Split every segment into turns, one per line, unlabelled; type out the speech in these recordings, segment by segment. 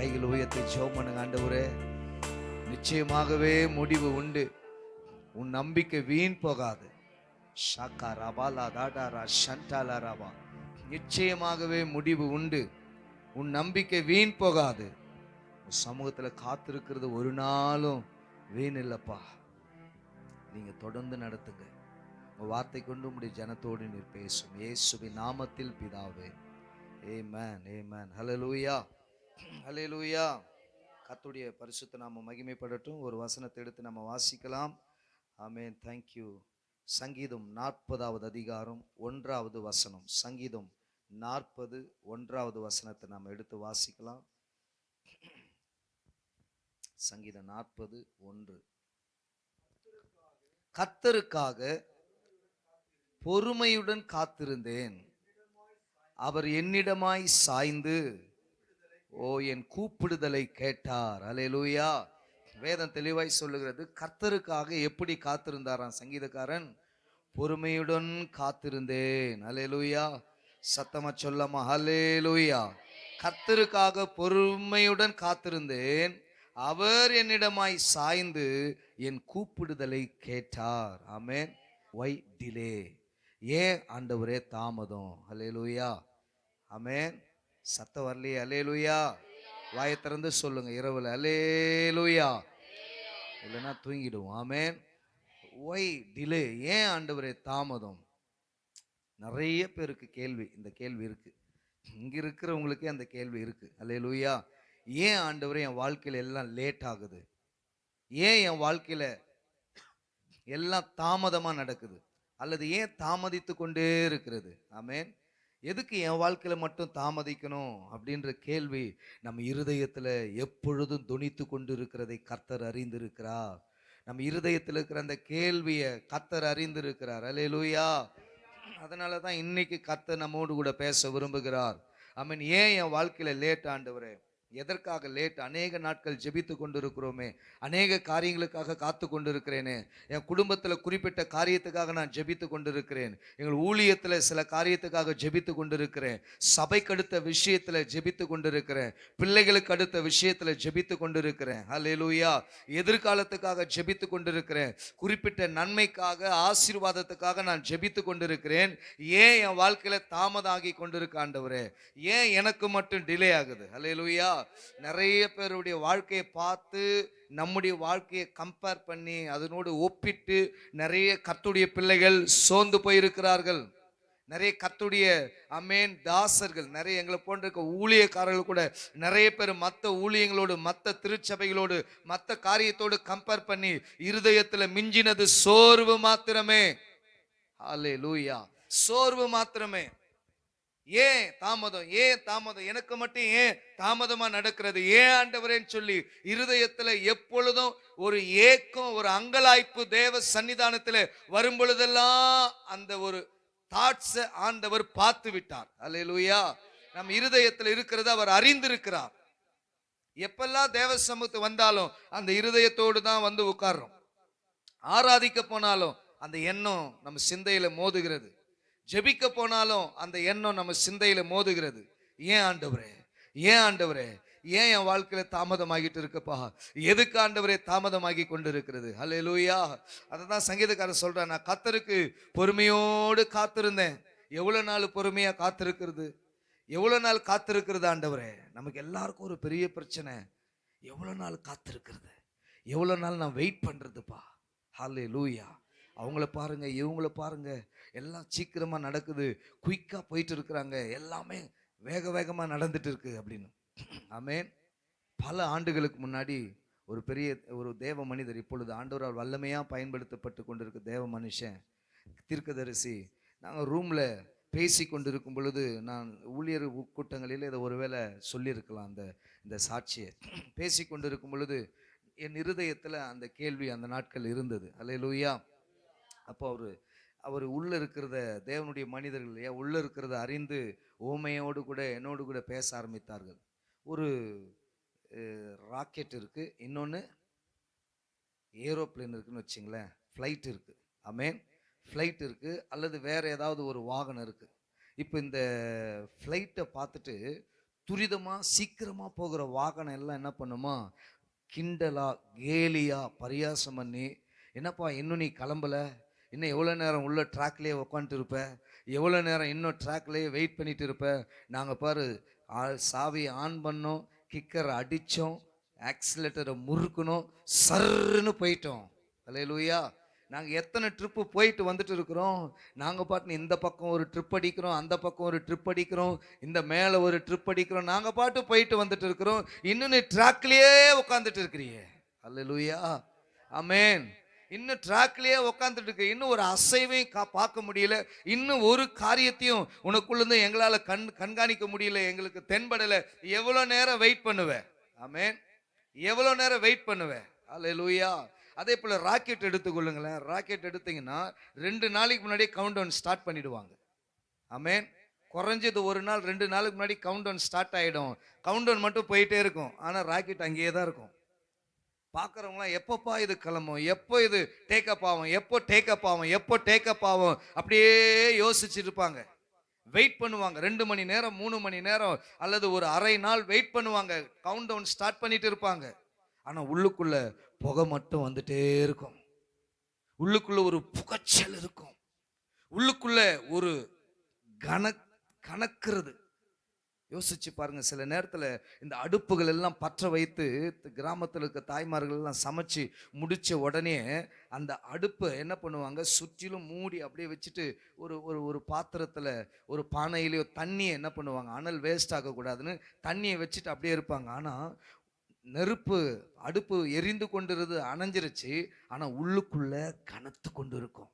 கைகள் உயர்த்தி ஜெபம் பண்ணுங்க. ஆண்டவரே, நிச்சயமாகவே முடிவு உண்டு. உன் நம்பிக்கை வீண் போகாது. ஷாக்கா ரபாலா தாடாரா ஷண்டாலா ரபா. நிச்சயமாகவே முடிவு உண்டு. உன் நம்பிக்கை வீண் போகாது. உன் சமூகத்தில் காத்திருக்கிறது ஒரு நாளும் வீண் இல்லப்பா. நீங்க தொடர்ந்து நடத்துங்க. உங்க வார்த்தை கொண்டு உம்முடைய ஜனத்தோடு நீர் பேசும். இயேசுவின் நாமத்தில் பிதாவே, ஆமென், ஆமென். ஹல்லேலூயா, ஹல்லேலூயா. கர்த்தருடைய பரிசுத்த நாமம் மகிமைப்படட்டும். ஒரு வசனத்தை எடுத்து நம்ம வாசிக்கலாம். ஆமென். Thank you. சங்கீதம் 40வது அதிகாரம் 1வது வசனம். சங்கீதம் 40 1வது வசனத்தை நாம் எடுத்து வாசிக்கலாம். சங்கீதம் 40:1. கர்த்தருக்காக பொறுமையுடன் காத்திருந்தேன். அவர் என்னிடமாய் சாய்ந்து என் கூப்பிடுதலை கேட்டார். அல்லேலூயா. வேதம் தெளிவாய் சொல்லுகிறது, கர்த்தருக்காக எப்படி காத்திருந்தாராம் சங்கீதக்காரன்? பொறுமையுடன் காத்திருந்தேன். அல்லேலூயா. சத்தமா சொல்லமா அல்லேலூயா. கர்த்தருக்காக பொறுமையுடன் காத்திருந்தேன். அவர் என்னிடமாய் சாய்ந்து என் கூப்பிடுதலை கேட்டார். ஆமென். Why delay? ஏன் ஆண்டவரே தாமதம்? அல்லேலூயா. ஆமென். சத்தம் வரலையே. அல்லேலூயா. வாயை திறந்து சொல்லுங்க இரவுல அல்லேலூயா. இல்லைன்னா தூங்கிடுவோம். ஆமென். Why delay? ஏன் ஆண்டவரே தாமதம்? நிறைய பேருக்கு கேள்வி, இந்த கேள்வி இருக்கு. இங்க இருக்கிறவங்களுக்கே அந்த கேள்வி இருக்கு. அல்லேலூயா. ஏன் ஆண்டவரே என் வாழ்க்கையில எல்லாம் லேட் ஆகுது? ஏன் என் வாழ்க்கையில எல்லாம் தாமதமா நடக்குது? அல்லது ஏன் தாமதித்து கொண்டே இருக்கிறது? ஆமென். எதுக்கு என் வாழ்க்கையில மட்டும் தாமதிக்கணும் அப்படின்ற கேள்வி நம்ம இருதயத்துல எப்பொழுதும் தொனித்து கொண்டு இருக்கிறதை கர்த்தர் அறிந்திருக்கிறார். நம்ம இருதயத்தில் இருக்கிற அந்த கேள்வியை கர்த்தர் அறிந்திருக்கிறார். அல்லேலூயா. அதனால தான் இன்னைக்கு கர்த்தர் நம்மோடு கூட பேச விரும்புகிறார். ஆமென். ஏன் என் வாழ்க்கையில லேட் ஆண்டவரே? எதற்காக லேட்? அநேக நாட்கள் ஜெபித்து கொண்டிருக்கிறோமே, அநேக காரியங்களுக்காக காத்து கொண்டிருக்கிறேனே. என் குடும்பத்தில் குறிப்பிட்ட காரியத்துக்காக நான் ஜெபித்து கொண்டிருக்கிறேன். எங்கள் ஊழியத்தில் சில காரியத்துக்காக ஜெபித்து கொண்டிருக்கிறேன். சபைக்கு அடுத்த விஷயத்தில் ஜெபித்து கொண்டிருக்கிறேன். பிள்ளைகளுக்கு அடுத்த விஷயத்தில் ஜெபித்து கொண்டிருக்கிறேன். அல்லேலூயா. எதிர்காலத்துக்காக ஜெபித்து கொண்டிருக்கிறேன். குறிப்பிட்ட நன்மைக்காக, ஆசீர்வாதத்துக்காக நான் ஜெபித்து கொண்டிருக்கிறேன். ஏன் என் வாழ்க்கையில தாமதம் ஆகி கொண்டிருக்க ஆண்டவரே? ஏன் எனக்கு மட்டும் டிலே ஆகுது? அல்லேலூயா. நிறைய பேருடைய வாழ்க்கையை பார்த்து நம்முடைய வாழ்க்கையை கம்பேர் பண்ணி அதனோடு ஒப்பிட்டு நிறைய கர்த்தருடைய பிள்ளைகள் சோர்ந்து போயிருக்கிறார்கள். நிறைய கர்த்தருடைய ஆமென் தாசர்கள், நிறைய எங்களை போன்ற ஊழியக்காரர்கள் கூட நிறைய பேர் மற்ற ஊழியங்களோடு, மற்ற திருச்சபைகளோடு, மற்ற காரியத்தோடு கம்பேர் பண்ணி இருதயத்தில் மிஞ்சினது சோர்வு மாத்திரமே. அல்லேலூயா. சோர்வு மாத்திரமே. ஏன் தாமதம்? ஏன் தாமதம்? எனக்கு மட்டும் ஏன் தாமதமா நடக்கிறது? ஏன் ஆண்டவரேன்னு சொல்லி இருதயத்துல எப்பொழுதும் ஒரு ஏக்கம், ஒரு அங்கலாய்ப்பு தேவ சன்னிதானத்துல வரும் பொழுதெல்லாம் அந்த ஒரு தாட்ஸ் ஆண்டவர் பார்த்து விட்டார். அல்லேலூயா. நம் இருதயத்துல இருக்கிறது அவர் அறிந்திருக்கிறார். எப்பெல்லாம் தேவ சமூகத்துக்கு வந்தாலும் அந்த இருதயத்தோடு தான் வந்து உட்கார்றோம். ஆராதிக்க போனாலும் அந்த எண்ணம் நம்ம சிந்தையில மோதுகிறது. ஜெபிக்க போனாலும் அந்த எண்ணம் நம்ம சிந்தையில மோதுகிறது. ஏன் ஆண்டவரே? ஏன் ஆண்டவரே? ஏன் என் வாழ்க்கையில தாமதமாகிட்டு இருக்குப்பா? எதுக்கு ஆண்டவரே தாமதமாகி கொண்டு இருக்கிறது? அல்லேலூயா. அததான் சங்கீதக்காரர் சொல்றான், நான் கர்த்தருக்கு பொறுமையோடு காத்திருந்தேன். எவ்வளவு நாள் பொறுமையா காத்திருக்கிறது? எவ்வளவு நாள் காத்திருக்கிறது ஆண்டவரே? நமக்கு எல்லாருக்கும் ஒரு பெரிய பிரச்சனை, எவ்வளவு நாள் காத்திருக்கிறது, எவ்வளவு நாள் நான் வெயிட் பண்றதுப்பா. அல்லேலூயா. அவங்கள பாருங்க, இவங்கள பாருங்க, எல்லாம் சீக்கிரமா நடக்குது, குயிக்கா போயிட்டு இருக்கிறாங்க, எல்லாமே வேக வேகமா நடந்துட்டு இருக்கு அப்படின்னு. ஆமென். பல ஆண்டுகளுக்கு முன்னாடி ஒரு பெரிய ஒரு தேவ மனிதர், இப்பொழுது ஆண்டவரால் வல்லமையா பயன்படுத்தப்பட்டு கொண்டிருக்க தேவ மனுஷன், தீர்க்கதரிசி, நாங்கள் ரூம்ல பேசி கொண்டிருக்கும் பொழுது, நான் ஊழியர் கூட்டங்களில் இதை ஒருவேளை சொல்லியிருக்கலாம் அந்த இந்த சாட்சியை. பேசி கொண்டிருக்கும் பொழுது என் இருதயத்தில் அந்த கேள்வி அந்த நாட்கள் இருந்தது. அல்லேலூயா. அப்போ அவர் உள்ள இருக்கிறத, தேவனுடைய மனிதர்கள் இல்லையா, உள்ள இருக்கிறத அறிந்து ஓமையோடு கூட என்னோடு கூட பேச ஆரம்பித்தார்கள். ஒரு ராக்கெட் இருக்கு, இன்னொன்று ஏரோப்ளேன் இருக்குன்னு வச்சுங்களேன், ஃப்ளைட் இருக்கு. ஆமென். ஃப்ளைட் இருக்கு, அல்லது வேற ஏதாவது ஒரு வாகனம் இருக்கு. இப்போ இந்த ஃப்ளைட்டை பார்த்துட்டு துரிதமா சீக்கிரமா போகிற வாகனம் எல்லாம் என்ன பண்ணுமா, கிண்டலா கேலியா பரியாசம் பண்ணி, என்னப்பா இன்னும் நீ கிளம்பல, இன்னும் எவ்வளோ நேரம் உள்ள ட்ராக்லேயே உட்காந்துட்டு இருப்ப, எவ்வளோ நேரம் இன்னும் ட்ராக்லேயே வெயிட் பண்ணிட்டு இருப்ப, நாங்கள் பாரு சாவி ஆன் பண்ணோம், கிக்கரை அடித்தோம், ஆக்சிலேட்டரை முறுக்கணும், சர்ன்னு போயிட்டோம். அல்லேலூயா. நாங்கள் எத்தனை ட்ரிப்பு போயிட்டு வந்துட்டு இருக்கிறோம். நாங்கள் பாட்டு இந்த பக்கம் ஒரு ட்ரிப் அடிக்கிறோம், அந்த பக்கம் ஒரு ட்ரிப் அடிக்கிறோம், இந்த மேலே ஒரு ட்ரிப் அடிக்கிறோம், நாங்கள் பாட்டு போயிட்டு வந்துட்டு இருக்கிறோம். இன்னும் நீ ட்ராக்லேயே உட்காந்துட்டு இருக்கிறியே. அல்லேலூயா. ஆமென். இன்னும் ட்ராக்லேயே உட்காந்துட்டு இருக்கு, இன்னும் ஒரு அசைவையும் பார்க்க முடியல, இன்னும் ஒரு காரியத்தையும் உனக்குள்ளேருந்து எங்களால் கண்காணிக்க முடியல, எங்களுக்கு தென்படலை. எவ்வளோ நேரம் வெயிட் பண்ணுவேன்? ஆமென். எவ்வளோ நேரம் வெயிட் பண்ணுவேன்? அல்லேலூயா. அதே போல் ராக்கெட் எடுத்துக்கொள்ளுங்களேன். ராக்கெட் எடுத்தீங்கன்னா 2 நாளைக்கு முன்னாடியே கவுண்ட் டவுன் ஸ்டார்ட் பண்ணிடுவாங்க. ஆமென். குறைஞ்சது 1 நாள் 2 நாளுக்கு முன்னாடி கவுண்ட் டவுன் ஸ்டார்ட் ஆகிடும். கவுண்ட் டவுன் மட்டும் போயிட்டே இருக்கும், ஆனால் ராக்கெட் அங்கேயே தான் இருக்கும். பார்க்குறவங்களாம் எப்பப்பா இது கிளம்பும், எப்போ இது டேக்கப் ஆகும், எப்போ டேக்கப் ஆகும், எப்போ டேக்கப் ஆகும் அப்படியே யோசிச்சுட்டு இருப்பாங்க. வெயிட் பண்ணுவாங்க 2 மணி நேரம் 3 மணி நேரம் அல்லது ஒரு அரை நாள் வெயிட் பண்ணுவாங்க. கவுண்ட் டவுன் ஸ்டார்ட் பண்ணிட்டு இருப்பாங்க. ஆனால் உள்ளுக்குள்ள புகை மட்டும் வந்துட்டே இருக்கும். உள்ளுக்குள்ள ஒரு புகைச்சல் இருக்கும். உள்ளுக்குள்ள ஒரு கணக்கிறது. யோசிச்சு பாருங்க. சில நேரத்தில் இந்த அடுப்புகள் எல்லாம் பற்ற வைத்து கிராமத்தில் இருக்க தாய்மார்கள் எல்லாம் சமைச்சு முடிச்ச உடனே அந்த அடுப்பை என்ன பண்ணுவாங்க, சுற்றிலும் மூடி அப்படியே வச்சுட்டு ஒரு ஒரு ஒரு பாத்திரத்தில் ஒரு பானையிலையோ தண்ணியை என்ன பண்ணுவாங்க, அனல் வேஸ்ட் ஆகக்கூடாதுன்னு தண்ணியை வச்சுட்டு அப்படியே இருப்பாங்க. ஆனால் நெருப்பு அடுப்பு எரிந்து கொண்டிருது, அணைஞ்சிருச்சு, ஆனால் உள்ளுக்குள்ள கனத்து கொண்டு இருக்கும்.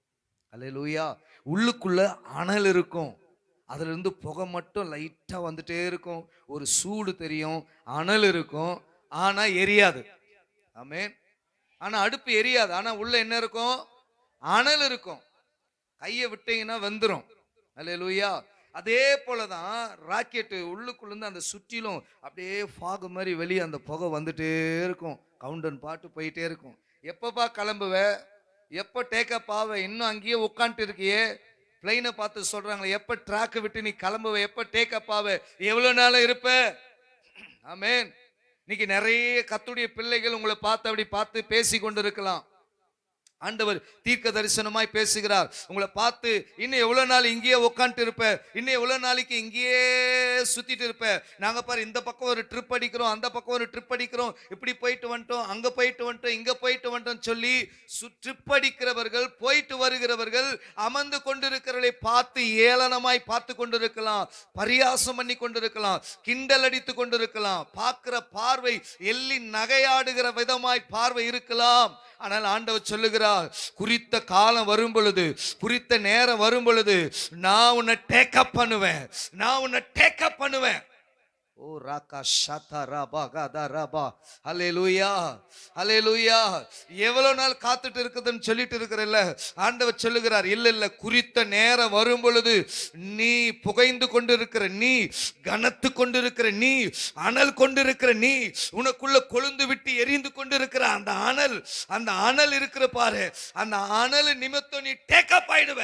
அல்லேலூயா. உள்ளுக்குள்ள அனல் இருக்கும். அதுல இருந்து புகை மட்டும் லைட்டா வந்துட்டே இருக்கும். ஒரு சூடு தெரியும், அனல் இருக்கும், ஆனா எரியாது. ஆமென். ஆனா அடுப்பு எரியாது, ஆனா உள்ள என்ன இருக்கும்? அனல் இருக்கும். கையை விட்டீங்கன்னா வெந்துரும். அல்லேலூயா. அதே போலதான் ராக்கெட்டு உள்ளுக்குள்ள இருந்து அந்த சுற்றிலும் அப்படியே ஃபாக் மாதிரி வெளியே அந்த புகை வந்துட்டே இருக்கும். கவுண்டன் பாட்டு போயிட்டே இருக்கும். எப்பப்பா கிளம்புவ, எப்போ டேக்கப் ஆவ, இன்னும் அங்கேயே உட்காந்துட்டு இருக்கியே. பிளைனை பார்த்து சொல்றாங்களே, எப்ப ட்ராக் விட்டு நீ கிளம்புவ, எப்ப டேக்கப் ஆவ, எவ்வளவு நாள் இருப்ப? ஆமென். இன்னைக்கு நிறைய கர்த்தருடைய பிள்ளைகள் உங்களை பார்த்து அப்படி பார்த்து பேசி கொண்டு இருக்கலாம். ஆண்டவர் தீர்க்க தரிசனமாய் பேசுகிறார். உங்களை பார்த்து இன்னும் எவ்வளவு நாள் இங்கேயே உட்காந்துட்டு இருப்ப, இன்னும் எவ்வளவு நாளைக்கு இங்கேயே சுத்திட்டு இருப்ப, நாங்க பாரு இந்த பக்கம் ஒரு ட்ரிப் அடிக்கிறோம், அந்த பக்கம் ஒரு ட்ரிப் அடிக்கிறோம், இப்படி போயிட்டு வந்துட்டோம், அங்க போயிட்டு வந்துட்டோம், இங்க போயிட்டு வந்துட்டோம் சொல்லி ட்ரிப் அடிக்கிறவர்கள், போயிட்டு வருகிறவர்கள் அமர்ந்து கொண்டிருக்கிறவர்களை பார்த்து ஏளனமாய் பார்த்து கொண்டிருக்கலாம், பரியாசம் பண்ணி கொண்டிருக்கலாம், கிண்டல் அடித்து கொண்டிருக்கலாம். பார்க்கிற பார்வை எள்ளி நகையாடுகிற விதமாய் பார்வை இருக்கலாம். ஆனால் ஆண்டவர் சொல்லுகிறார், குறித்த காலம் வரும் பொழுது, குறித்த நேரம் வரும் பொழுது நான் உன்னை டேக்கப் பண்ணுவேன், நான் உன்னை டேக்கப் பண்ணுவேன். ஓ ராகா ஷாதா ராபா காதா ராபா. ஹல்லேலூயா, ஹல்லேலூயா. எவ்வளவு நாள் காத்துட்டு இருக்குதுன்னு சொல்லிட்டு இருக்கிறல்ல, ஆண்டவர் சொல்லுகிறார், இல்ல இல்ல, குறித்த நேரம் வரும் பொழுது நீ புகைந்து கொண்டிருக்கிற நீ, கனத்து கொண்டிருக்கிற நீ, அனல் கொண்டிருக்கிற நீ, உனக்குள்ள கொழுந்து விட்டு எரிந்து கொண்டிருக்கிற அந்த அனல் இருக்கிற பாரு, அந்த அனல் நிமித்தம் நீ டேக்கப் ஆயிடுவ.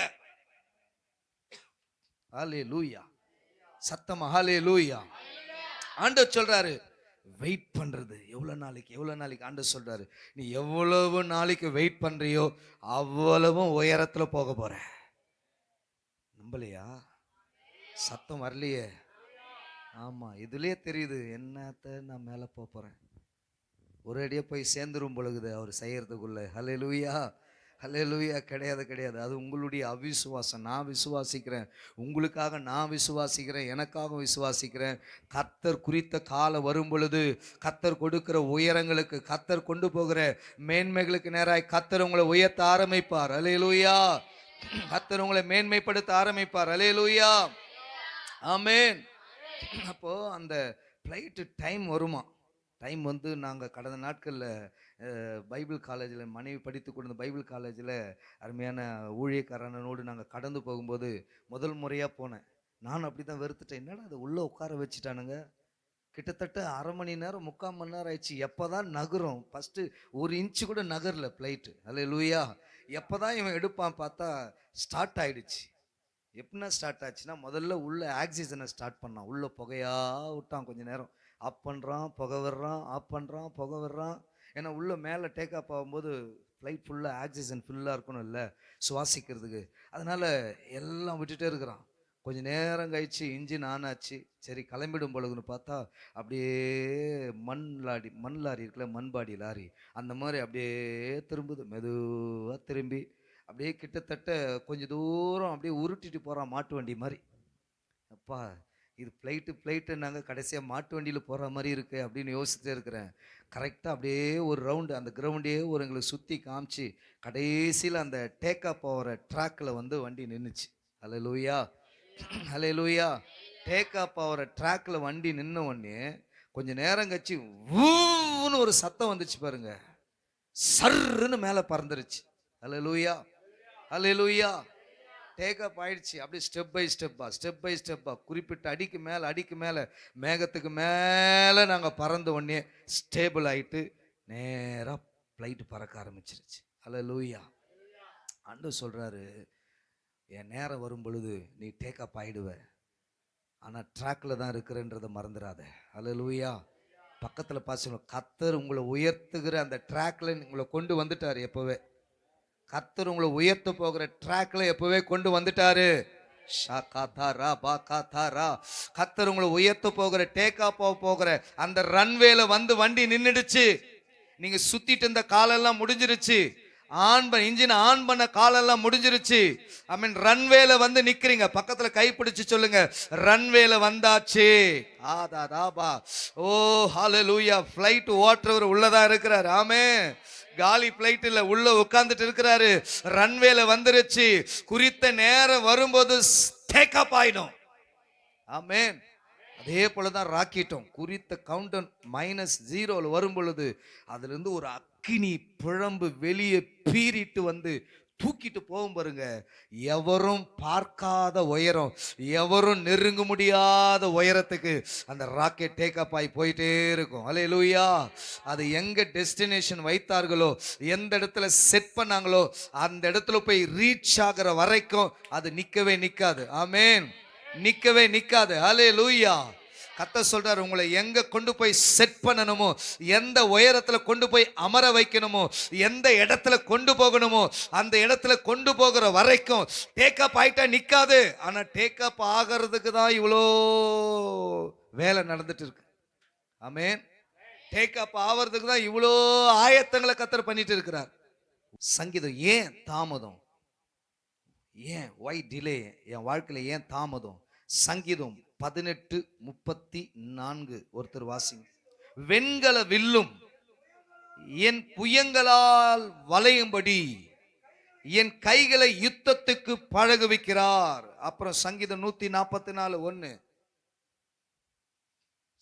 ஹல்லேலூயா. சத்தமா ஹல்லேலூயா. ஆண்டவர் சொல்றாரு, வெயிட் பண்றது எவ்வளவு நாளைக்கு ஆண்டவர் சொல்றாரு, நீ எவ்வளவு நாளைக்கு வெயிட் பண்றியோ அவ்வளவும் உயரத்துல போக போற. நம்பலையா? சத்தம் வரலையே. ஆமா, இதுலயே தெரியுது என்னத்த நான் மேல போறேன். ஒரு அடியே போய் சேர்ந்துரும் பொழுது அவர் செய்யறதுக்குள்ள. ஹல்லேலூயா, ஹல்லேலூயா. கிடையாது. அது உங்களுடைய அவிசுவாசம். நான் விசுவாசிக்கிறேன், உங்களுக்காக நான் விசுவாசிக்கிறேன், எனக்காக விசுவாசிக்கிறேன். கர்த்தர் குறித்த காலம் வரும் பொழுது, கர்த்தர் கொடுக்கிற உயரங்களுக்கு, கர்த்தர் கொண்டு போகிற மேன்மைகளுக்கு நேராய் கர்த்தர் உங்களை உயர்த்த ஆரம்பிப்பார். ஹல்லேலூயா. கர்த்தர் உங்களை மேன்மைப்படுத்த ஆரம்பிப்பார். ஹல்லேலூயா. ஆமென். அப்போ அந்த ஃப்ளைட்டு டைம் வருமா, டைம் வந்து நாங்கள் கடந்த நாட்களில் பைபிள் காலேஜில் மனைவி படித்து கொண்டு பைபிள் காலேஜில் அருமையான ஊழியக்காரனோடு நாங்கள் கடந்து போகும்போது முதல் முறையாக போனேன். நான் அப்படி தான் வெறுத்துட்டேன். என்னடா அதை உள்ளே உட்கார வச்சுட்டானுங்க, கிட்டத்தட்ட அரை மணி நேரம் 3/4 மணி நேரம் ஆயிடுச்சு, எப்போ தான் நகரும், ஃபஸ்ட்டு 1 இன்ச்சு கூட நகரல ஃப்ளைட்டு. அல்லேலூயா. எப்போ தான் இவன் எடுப்பான் பார்த்தா ஸ்டார்ட் ஆயிடுச்சு. எப்படின்னா ஸ்டார்ட் ஆச்சுன்னா, முதல்ல உள்ள ஆக்சிஜனை ஸ்டார்ட் பண்ணான். உள்ள புகையா விட்டான் கொஞ்ச நேரம். ஆஃப் பண்ணுறான், புகை விடுறான், ஆஃப் பண்ணுறான், புகை விடுறான். ஏன்னா உள்ள மேலே டேக் ஆஃப் ஆகும்போது ஃப்ளைட் ஃபுல்லாக ஆக்சிஜன் ஃபுல்லாக இருக்கணும் இல்லை சுவாசிக்கிறதுக்கு. அதனால எல்லாம் விட்டுட்டே இருக்கிறான். கொஞ்சம் நேரம் கழிச்சு இன்ஜின் ஆன் ஆச்சு. சரி கிளம்பிடும் பொழுதுன்னு பார்த்தா அப்படியே மண் லாரி இருக்குல்ல, மண்பாடி லாரி, அந்த மாதிரி அப்படியே திரும்புது. மெதுவாக திரும்பி அப்படியே கிட்டத்தட்ட கொஞ்சம் தூரம் அப்படியே உருட்டிட்டு போகிறான், மாட்டு வண்டி மாதிரி. அப்பா இது ஃப்ளைட்டு நாங்கள் கடைசியாக மாட்டு வண்டியில் போகிற மாதிரி இருக்கு அப்படின்னு யோசிச்சுட்டே இருக்கிறேன். கரெக்டாக அப்படியே ஒரு ரவுண்டு அந்த கிரவுண்டே ஒரு எங்களுக்கு சுற்றி காமிச்சு கடைசியில் அந்த டேக்கப் போகிற ட்ராக்கில் வந்து வண்டி நின்றுச்சு. ஹல்லேலூயா, ஹல்லேலூயா. டேக்கப் போகிற ட்ராக்கில் வண்டி நின்ன உடனே கொஞ்சம் நேரம் கழிச்சு ஊன்னு ஒரு சத்தம் வந்துச்சு பாருங்க. சர்ன்னு மேலே பறந்துருச்சு. ஹல்லேலூயா, ஹல்லேலூயா. டேக்கப் ஆயிடுச்சு. அப்படியே ஸ்டெப் பை ஸ்டெப்பா குறிப்பிட்ட அடிக்கு மேலே மேகத்துக்கு மேலே நாங்கள் பறந்த உடனே ஸ்டேபிள் ஆகிட்டு நேராக ஃப்ளைட்டு பறக்க ஆரம்பிச்சிருச்சு. ஹல்லேலூயா. ஆண்டவர் சொல்கிறாரு, என் நேரம் வரும் பொழுது நீ டேக்கப் ஆகிடுவ, ஆனால் ட்ராக்கில் தான் இருக்கிறன்றதை மறந்துடாத. ஹல்லேலூயா. பக்கத்தில் பார்த்து, கர்த்தர் உங்களை உயர்த்துகிற அந்த ட்ராக்ல உங்களை கொண்டு வந்துட்டார். எப்போவே கர்த்தர் உங்களை உயர்த்த போகிற ட்ராக்ல எப்பவே கொண்டு வந்துட்டாரு. கர்த்தர் உங்களை உயர்த்த போகிற டேக் போகிற அந்த ரன்வேல வந்து வண்டி நின்னுடுச்சு. நீங்க சுத்திட்டு இருந்த காலெல்லாம் முடிஞ்சிருச்சு. இன்ஜின் ஆன் பண்ண காலெல்லாம் முடிஞ்சிருச்சு. ஐ மீன் ரன்வேல வந்து நிக்கிறீங்க. பக்கத்துல கைப்பிடிச்சு சொல்லுங்க, ரன்வேல வந்தாச்சு. ஓ ஹல்லேலூயா. ஃப்ளைட் ஓட்டுறவர் உள்ளதா இருக்கிறார். ஆமென். காலி பிளைட் இல்ல, உள்ள உட்கார்ந்துட்டு இருக்கிறாரு. ரன்வேல வந்துருச்சு. குறித்த நேரம் வரும்போது டேக் அப் ஆயிடும். ஆமென். அதே போலதான் ராக்கெட்டும் குறித்த கவுண்டவுன் -0 வரும் பொழுது அதுல இருந்து ஒரு அக்கினி பிழம்பு வெளியே பீறிட்டு வந்து தூக்கிட்டு போகும் பாருங்க. எவரும் பார்க்காத உயரம், எவரும் நெருங்க முடியாத உயரத்துக்கு அந்த ராக்கெட் டேக்கப் ஆகி போயிட்டே இருக்கும். ஹல்லேலூயா. அது எங்க டெஸ்டினேஷன் வைத்தார்களோ, எந்த இடத்துல செட் பண்ணாங்களோ அந்த இடத்துல போய் ரீச் ஆகிற வரைக்கும் அது நிக்கவே நிக்காது. ஆமென். நிக்கவே நிக்காது. ஹல்லேலூயா. கர்த்தர் சொல்றாரு, உங்களை எங்க கொண்டு போய் செட் பண்ணணுமோ, எந்த உயரத்துல கொண்டு போய் அமர வைக்கணுமோ, எந்த இடத்துல கொண்டு போகணுமோ அந்த இடத்துல கொண்டு போகிற வரைக்கும் டேக்கப் ஆயிட்டா நிக்காது. ஆனா டேக்கப் ஆகிறதுக்கு தான் இவ்வளோ வேலை நடந்துட்டு இருக்கு. ஆமென். டேக்கப் ஆகிறதுக்கு தான் இவ்வளோ ஆயத்தங்களை கர்த்தர் பண்ணிட்டு இருக்கிறார். சங்கீதம் ஏன் தாமதம், ஏன் வை டிலே, என் வாழ்க்கையில ஏன் தாமதம்? சங்கீதம் 18:34 ஒருத்தர் வாசிங்க. வெண்கல வில்லும் என் புயங்களால் வளையும்படி என் கைகளை யுத்தத்துக்கு பழகுவிக்கிறார். அப்புறம் சங்கீதம் 144:1.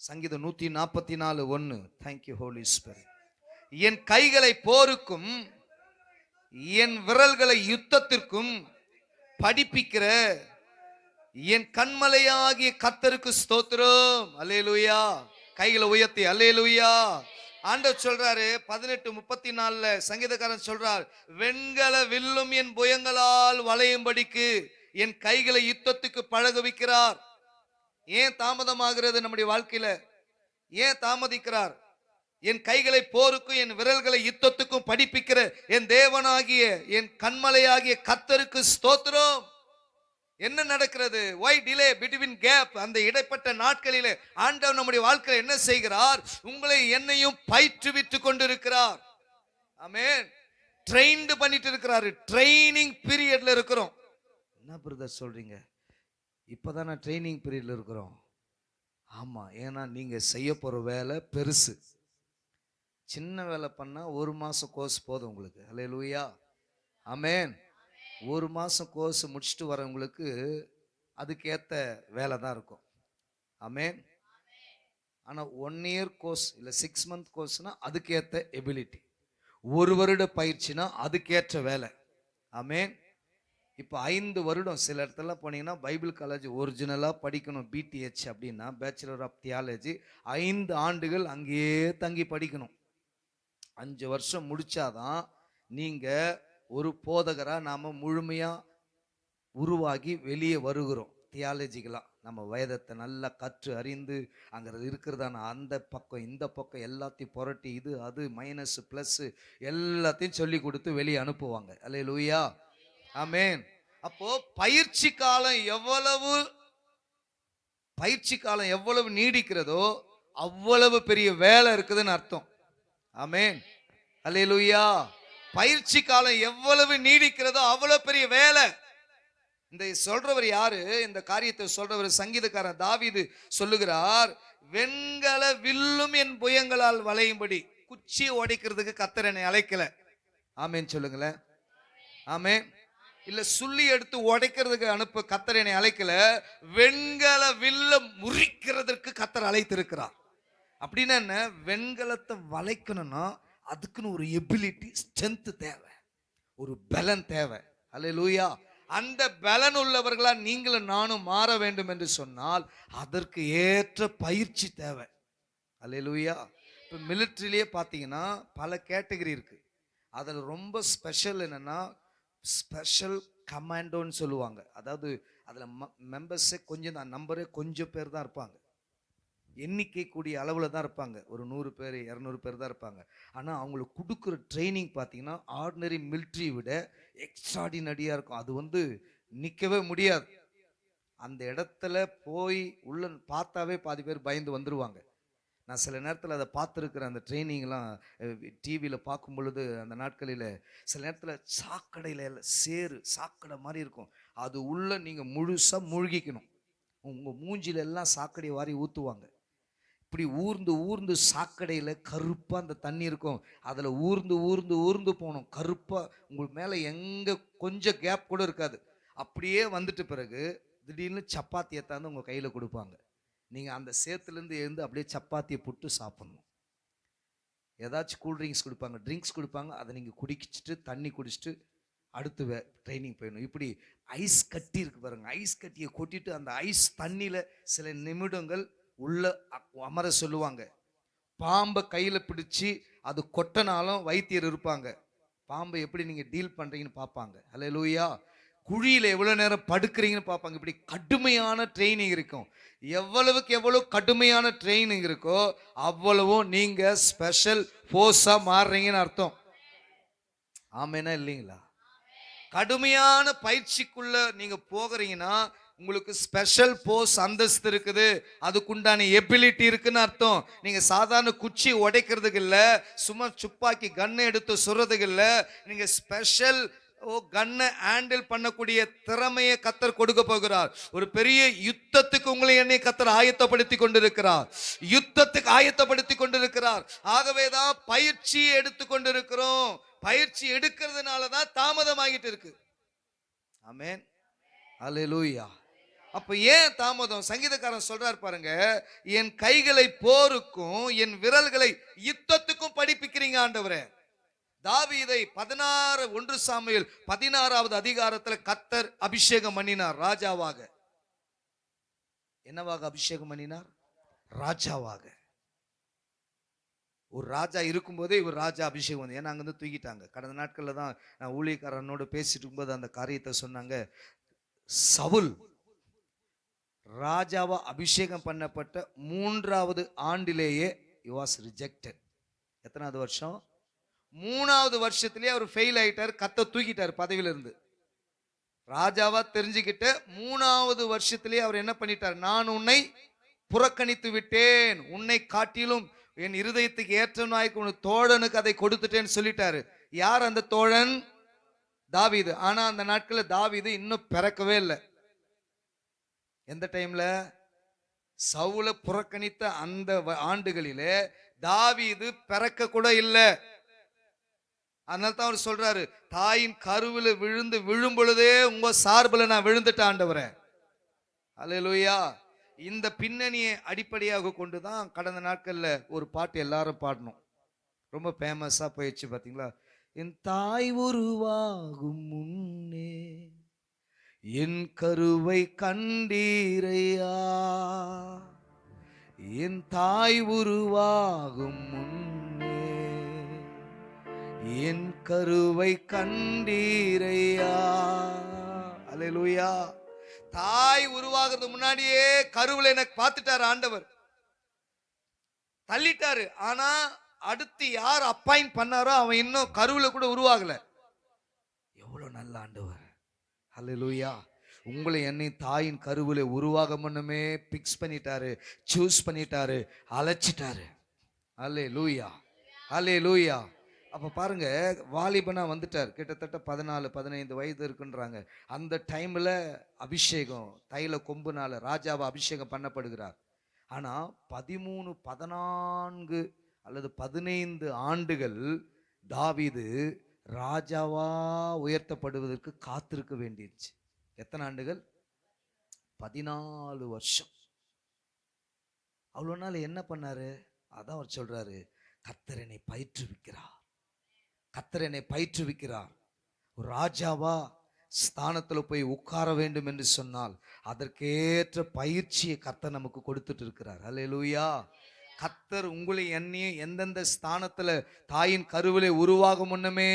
சங்கீதம் 144:1. Thank you Holi spirit. என் கைகளை போருக்கும் என் விரல்களை யுத்தத்திற்கும் படிப்பிக்கிற என் கண்மலையாகிய கர்த்தருக்கு ஸ்தோத்திரம். அல்லேலூயா. கைகளை உயர்த்தி அல்லேலூயா. ஆண்டவர் சொல்றாரு 18:34 சங்கீதக்காரன் சொல்றார், வெண்கல வில்லும் என் புயங்களால் வளையும்படிக்கு என் கைகளை யுத்தத்துக்கு பழகுவிக்கிறார். ஏன் தாமதமாகிறது நம்முடைய வாழ்க்கையில? ஏன் தாமதிக்கிறார்? என் கைகளை போருக்கும் என் விரல்களை யுத்தத்துக்கும் படிப்பிக்கிற என் தேவனாகிய என் கண்மலையாகிய கர்த்தருக்கு ஸ்தோத்திரம். என்ன நடக்கிறது? why delay between gap? அந்த இடைப்பட்ட நாட்களிலே ஆண்டவர் நம்முடைய வாழ்க்கையில் என்ன செய்கிறார்? உங்களை என்னையும் பயிற்றுவித்து கொண்டிருக்கிறார். ஆமென். ட்ரெயின்ட் பண்ணிட்டு இருக்கிறார். ட்ரைனிங் பீரியட்ல இருக்கிறோம். என்ன பிரதர் சொல்றீங்க? இப்பதானே ட்ரைனிங் பீரியட்ல இருக்கிறோம். ஆமா, ஏன்னா நீங்க செய்ய போற வேலை பெருசு. சின்ன வேலை பண்ணா 1 மாசம் கோர்ஸ் போதும் உங்களுக்கு. அல்லேலூயா. ஆமென். 1 மாசம் கோர்ஸ் முடிச்சுட்டு வரவங்களுக்கு அதுக்கேற்ற வேலை தான் இருக்கும். ஆமென். ஆனா 1 இயர் கோர்ஸ் இல்லை 6 மந்த் கோர்ஸ்னா அதுக்கேற்ற எபிலிட்டி. 1 வருட பயிற்சினா அதுக்கேற்ற வேலை. ஆமென். இப்போ 5 வருடம் சில இடத்துல போனீங்கன்னா பைபிள் காலேஜ் ஒரிஜினலாக படிக்கணும். பிடிஹெச் அப்படின்னா பேச்சுலர் ஆஃப் தியாலஜி 5 ஆண்டுகள் அங்கேயே தங்கி படிக்கணும். 5 வருஷம் முடிச்சாதான் நீங்க ஒரு போதகரா நாம முழுமையா உருவாகி வெளியே வருகிறோம். தியாலஜிக்கலாக நம்ம வேதத்தை நல்லா கற்று அறிந்து அங்கே இருக்கிறதான அந்த பக்கம் இந்த பக்கம் எல்லாத்தையும் புரட்டி இது அது மைனஸ் ப்ளஸ் எல்லாத்தையும் சொல்லி கொடுத்து வெளியே அனுப்புவாங்க. அல்லேலூயா, ஆமென். அப்போ பயிற்சி காலம் எவ்வளவு நீடிக்கிறதோ அவ்வளவு பெரிய வேலை இருக்குதுன்னு அர்த்தம். ஆமென், அல்லேலூயா. பயிற்சி காலம் எவ்வளவு நீடிக்கிறதோ அவ்வளவு பெரிய வேலை. இந்த சொல்றவர் யாரு? இந்த காரியத்தை சொல்றவர் சங்கீதக்காரன் தாவீது சொல்லுகிறார், வெண்கல வில்லும் என் புயங்களால் வளையும்படி. குச்சி உடைக்கிறதுக்கு கர்த்தர் என்னை அழைக்கல. ஆமென் சொல்லுங்களேன். ஆமென். இல்ல சுள்ளி எடுத்து உடைக்கிறதுக்கு அனுப்ப கர்த்தர் என்னை அழைக்கல. வெண்கல வில்ல முறிக்கிறதுக்கு கர்த்தர் அழைத்திருக்கிறார். அப்படின்னா என்ன? வெண்கலத்தை வளைக்கணும்னா அதுக்குன்னு ஒரு எபிலிட்டி, ஸ்ட்ரென்த் தேவை, ஒரு பலன் தேவை. அல்லேலூயா. அந்த பலன் உள்ளவர்களா நீங்களும் நானும் மாற வேண்டும் என்று சொன்னால் அதற்கு ஏற்ற பயிற்சி தேவை. அல்லேலூயா. இப்போ மிலிட்ரியிலே பார்த்தீங்கன்னா பல கேட்டகரி இருக்கு. அதில் ரொம்ப ஸ்பெஷல் என்னன்னா ஸ்பெஷல் கமாண்டோன்னு சொல்லுவாங்க. அதாவது அதில் மெம்பர்ஸே கொஞ்சம் தான், நம்பரே கொஞ்சம் பேர் தான் இருப்பாங்க, எண்ணிக்கை கூடிய அளவில் தான் இருப்பாங்க. ஒரு 100 பேர் 200 பேர் தான் இருப்பாங்க. ஆனால் அவங்களுக்கு கொடுக்குற ட்ரைனிங் பார்த்தீங்கன்னா ஆர்டினரி மிலிட்ரி விட எக்ஸ்ட்ராடினரியாக இருக்கும். அது நிற்கவே முடியாது. அந்த இடத்துல போய் உள்ள பார்த்தாவே பாதி பேர் பயந்து வந்துடுவாங்க. நான் சில நேரத்தில் அதை பார்த்துருக்குறேன். அந்த ட்ரைனிங்லாம் டிவியில் பார்க்கும் பொழுது அந்த நாட்களில் சில நேரத்தில் சாக்கடையில் சாக்கடை மாதிரி இருக்கும். அது உள்ள நீங்கள் முழுசாக மூழ்கிக்கணும். உங்கள் மூஞ்சில எல்லாம் சாக்கடை வாரி ஊற்றுவாங்க. இப்படி ஊர்ந்து ஊர்ந்து சாக்கடையில் கருப்பாக அந்த தண்ணி இருக்கும். அதில் ஊர்ந்து ஊர்ந்து ஊர்ந்து போகணும். கருப்பாக உங்களுக்கு மேலே எங்கே கொஞ்சம் கேப் கூட இருக்காது. அப்படியே வந்துட்டு பிறகு திடீர்னு சப்பாத்தியை தாந்து உங்கள் கையில் கொடுப்பாங்க. நீங்கள் அந்த சேத்துலேருந்து எழுந்து அப்படியே சப்பாத்தியை புட்டு சாப்பிட்ணும். ஏதாச்சும் கூல்ட்ரிங்க்ஸ் கொடுப்பாங்க, ட்ரிங்க்ஸ் கொடுப்பாங்க. அதை நீங்கள் குடிச்சிட்டு தண்ணி குடிச்சிட்டு அடுத்து ட்ரைனிங் போயிடணும். இப்படி ஐஸ் கட்டி இருக்கு பாருங்க, ஐஸ் கட்டியை கொட்டிட்டு அந்த ஐஸ் தண்ணியில் சில நிமிடங்கள் உள்ள அமர சொல்லுவாங்க. பாம்பை கையில் பிடிச்சி அது கொட்டினாலும் வைத்தியர் இருப்பாங்க. பாம்பை எப்படி நீங்கள் டீல் பண்ணுறீங்கன்னு பார்ப்பாங்க. அல்லேலூயா. குழியில் எவ்வளோ நேரம் படுக்கிறீங்கன்னு பார்ப்பாங்க. இப்படி கடுமையான ட்ரைனிங் இருக்கும். எவ்வளவுக்கு எவ்வளோ கடுமையான ட்ரைனிங் இருக்கோ அவ்வளவும் நீங்கள் ஸ்பெஷல் ஃபோர்ஸாக மாறுறீங்கன்னு அர்த்தம். ஆமேனா இல்லைங்களா? கடுமையான பயிற்சிக்குள்ள நீங்க போகிறீங்கன்னா உங்களுக்கு ஸ்பெஷல் போஸ் அந்தஸ்து இருக்குது, அதுக்குண்டான எபிலிட்டி இருக்குன்னு அர்த்தம். நீங்க சாதாரண குச்சி உடைக்கிறதுக்கு இல்லை, சும்மா துப்பாக்கி கண்ணை எடுத்து சுடுறதுக்கு இல்லை, நீங்க ஸ்பெஷல் கண்ணை ஹேண்டில் பண்ணக்கூடிய திறமையை கத்தர் கொடுக்க போகிறார். ஒரு பெரிய யுத்தத்துக்கு உங்களை என்னை கத்தர் ஆயத்தப்படுத்தி கொண்டிருக்கிறார். யுத்தத்துக்கு ஆயத்தப்படுத்தி கொண்டிருக்கிறார். ஆகவேதான் பயிற்சி எடுத்து கொண்டிருக்கிறோம். பயிற்சி எடுக்கிறதுனால தான் தாமதமாகிட்டு இருக்கு. ஆமென், அல்லேலூயா. அப்ப ஏன் தாமதம்? சங்கீதக்காரன் சொல்றார் பாருங்க, என் கைகளை போருக்கும் என் விரல்களை யுத்தத்துக்கும் படிப்பிக்கிறீங்க ஆண்டவரே. தாவீதை 1 சாமுவேல் 16வது அதிகாரத்தில் கர்த்தர் அபிஷேகம் பண்ணினார் ராஜாவாக. என்னவாக அபிஷேகம் பண்ணினார்? ராஜாவாக. ஒரு ராஜா இருக்கும்போதே இவர் ராஜா அபிஷேகம் வந்து, ஏன்னா அங்கிருந்து தூக்கிட்டாங்க. கடந்த நாட்களில் தான் நான் ஊழியக்காரனோடு பேசிட்டு இருக்கும்போது அந்த காரியத்தை சொன்னாங்க. சவுல் ராஜாவா அபிஷேகம் பண்ணப்பட்ட 3வது ஆண்டிலேயே he was rejected. எத்தனாவது வருஷம்? 3வது வருஷத்திலேயே அவர் ஃபெயில் ஆயிட்டார். கர்த்தர் தூக்கிட்டார் பதவியிலிருந்து. ராஜாவா தெரிஞ்சுக்கிட்டு 3வது வருஷத்திலேயே அவர் என்ன பண்ணிட்டார்? நான் உன்னை புறக்கணித்து விட்டேன், உன்னை காட்டிலும் என் இருதயத்துக்கு ஏற்றவனாய்க்கு உன் தோழனுக்கு அதை கொடுத்துட்டேன்னு சொல்லிட்டாரு. யார் அந்த தோழன்? தாவீது. ஆனா அந்த நாட்களில் தாவீது இன்னும் பிறக்கவே இல்லை. எந்த டைம்ல? சவுல புறக்கணித்த அந்த ஆண்டுகளிலே தாவீது பிறக்க கூட இல்லை. அதனால தான் அவர் சொல்றாரு, தாயின் கருவில் விழும் பொழுதே உங்க சார்பில் நான் விழுந்துட்டேன் ஆண்டவரே. அல்லேலூயா. இந்த பின்னணியை அடிப்படையாக கொண்டு தான் கடந்த நாட்களில் ஒரு பாட்டு எல்லாரும் பாடணும், ரொம்ப ஃபேமஸாக போயிடுச்சு பார்த்தீங்களா? என் தாய் உருவாகும் முன்னே என் கருவை கண்டீரையா, என் தாய் உருவாகும் முன்னே என் கருவை கண்டீரையா. அல்லேலூயா. தாய் உருவாகிறது முன்னாடியே கருவுல எனக்கு பார்த்துட்டாரு ஆண்டவர், தள்ளிட்டாரு. ஆனா அடுத்து யார் அப்பாயிண்ட் பண்ணாரோ அவன் இன்னும் கருவுல கூட உருவாகல. எவ்வளவு நல்ல ஆண்டவர். அல்லேலூயா. உங்களை என்னை தாயின் கருவிலே உருவாக முன்னமே பிக்ஸ் பண்ணிட்டாரு, சூஸ் பண்ணிட்டாரு, அழைச்சிட்டாரு. அல்லேலூயா, அல்லேலூயா. அப்ப பாருங்க, வாலிபனா வந்துட்டார். கிட்டத்தட்ட 14-15 வயது இருக்குன்றாங்க. அந்த டைம்ல அபிஷேகம், தைல கொம்புனால ராஜாவை அபிஷேகம் பண்ணப்படுகிறார். ஆனா 13, 14 அல்லது 15 ஆண்டுகள் தாவீது ராஜாவா உயர்த்தப்படுவதற்கு காத்திருக்க வேண்டியிருச்சு. எத்தனை ஆண்டுகள்? 14 வருஷம். அவ்வளவு நாள் என்ன பண்ணாரு? அதான் அவர் சொல்றாரு, கர்த்தர் என்னை பயிற்றுவிக்கிறார், கர்த்தர் என்னை பயிற்றுவிக்கிறார். ஒரு ராஜாவா ஸ்தானத்துல போய் உட்கார வேண்டும் என்று சொன்னால் அதற்கேற்ற பயிற்சியை கர்த்தர் நமக்கு கொடுத்துட்டு இருக்கிறார். அல்லேலூயா. கர்த்தர் உங்களை என்னையும் எந்தெந்த ஸ்தானத்துல தாயின் கருவிலே உருவாகும் முன்னமே